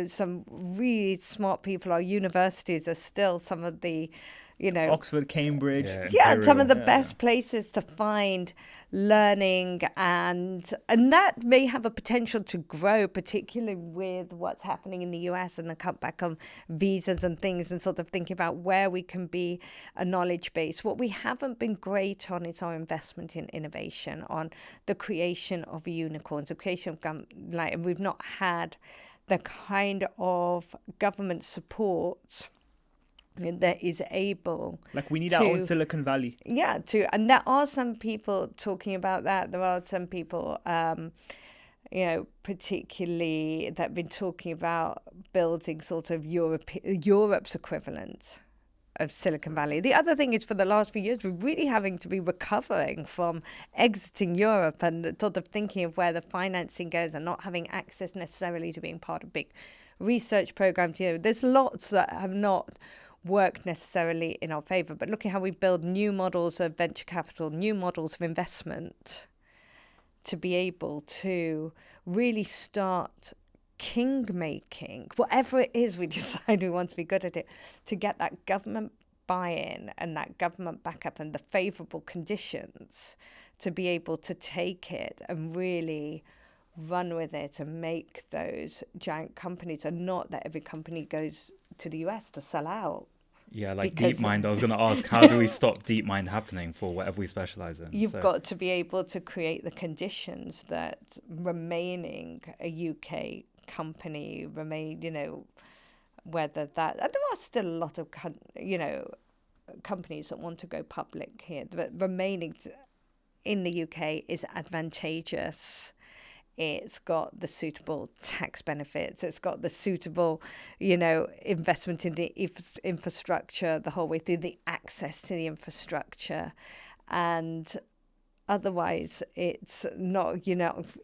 some really smart people. Our universities are still some of the, Oxford, Cambridge. Some of the best places to find learning, and that may have a potential to grow, particularly with what's happening in the US and the cutback on visas and things, and sort of thinking about where we can be a knowledge base. What we haven't been great on is our investment in innovation, on the creation of unicorns, the creation of and we've not had the kind of government support that is able, like, we need our own Silicon Valley. And there are some people talking about that. There are some people, particularly that have been talking about building sort of Europe's equivalent of Silicon Valley. The other thing is, for the last few years, we're really having to be recovering from exiting Europe and sort of thinking of where the financing goes, and not having access necessarily to being part of big research programs. There's lots that have not work necessarily in our favor, but look at how we build new models of venture capital, new models of investment, to be able to really start king making, whatever it is we decide we want to be good at it, to get that government buy-in and that government backup and the favorable conditions to be able to take it and really run with it and make those giant companies, and not that every company goes to the US to sell out. Yeah, like DeepMind. I was going to ask, how do we stop DeepMind happening for whatever we specialize in? You've got to be able to create the conditions that remaining a UK company whether that, and there are still a lot of companies that want to go public here, but remaining in the UK is advantageous. It's got the suitable tax benefits. It's got the suitable, investment in the infrastructure the whole way through, the access to the infrastructure. And otherwise, it's not,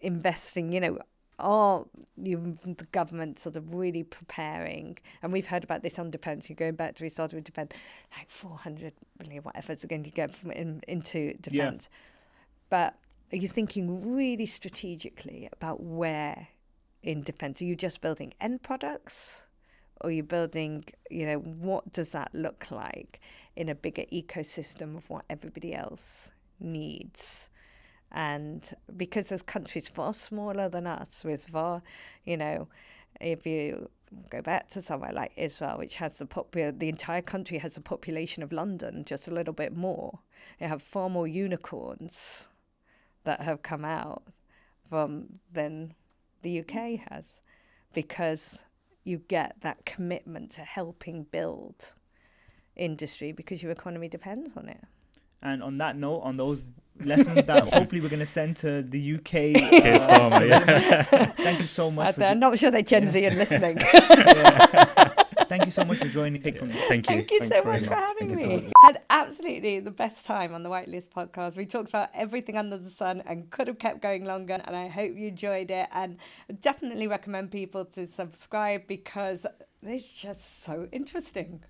investing, are the government sort of really preparing? And we've heard about this on defence. You're going back to, we started with defence, like 400 billion, whatever is going to go into defence. But are you thinking really strategically about where in defence? Are you just building end products? Or are you building, what does that look like in a bigger ecosystem of what everybody else needs? And because there's countries far smaller than us, with far, If you go back to somewhere like Israel, which has the entire country has the population of London, just a little bit more. They have far more unicorns that have come out than the UK has, because you get that commitment to helping build industry because your economy depends on it. And on that note, on those lessons that hopefully we're going to send to the UK. Thank you so much. I'm not sure they're Gen Z and listening. Thank you so much for joining. Take from me. Thank you. Thank you Thanks so very much for having Thank you me. so much. Had absolutely the best time on the Whitelist podcast. We talked about everything under the sun and could have kept going longer, and I hope you enjoyed it, and definitely recommend people to subscribe because it's just so interesting.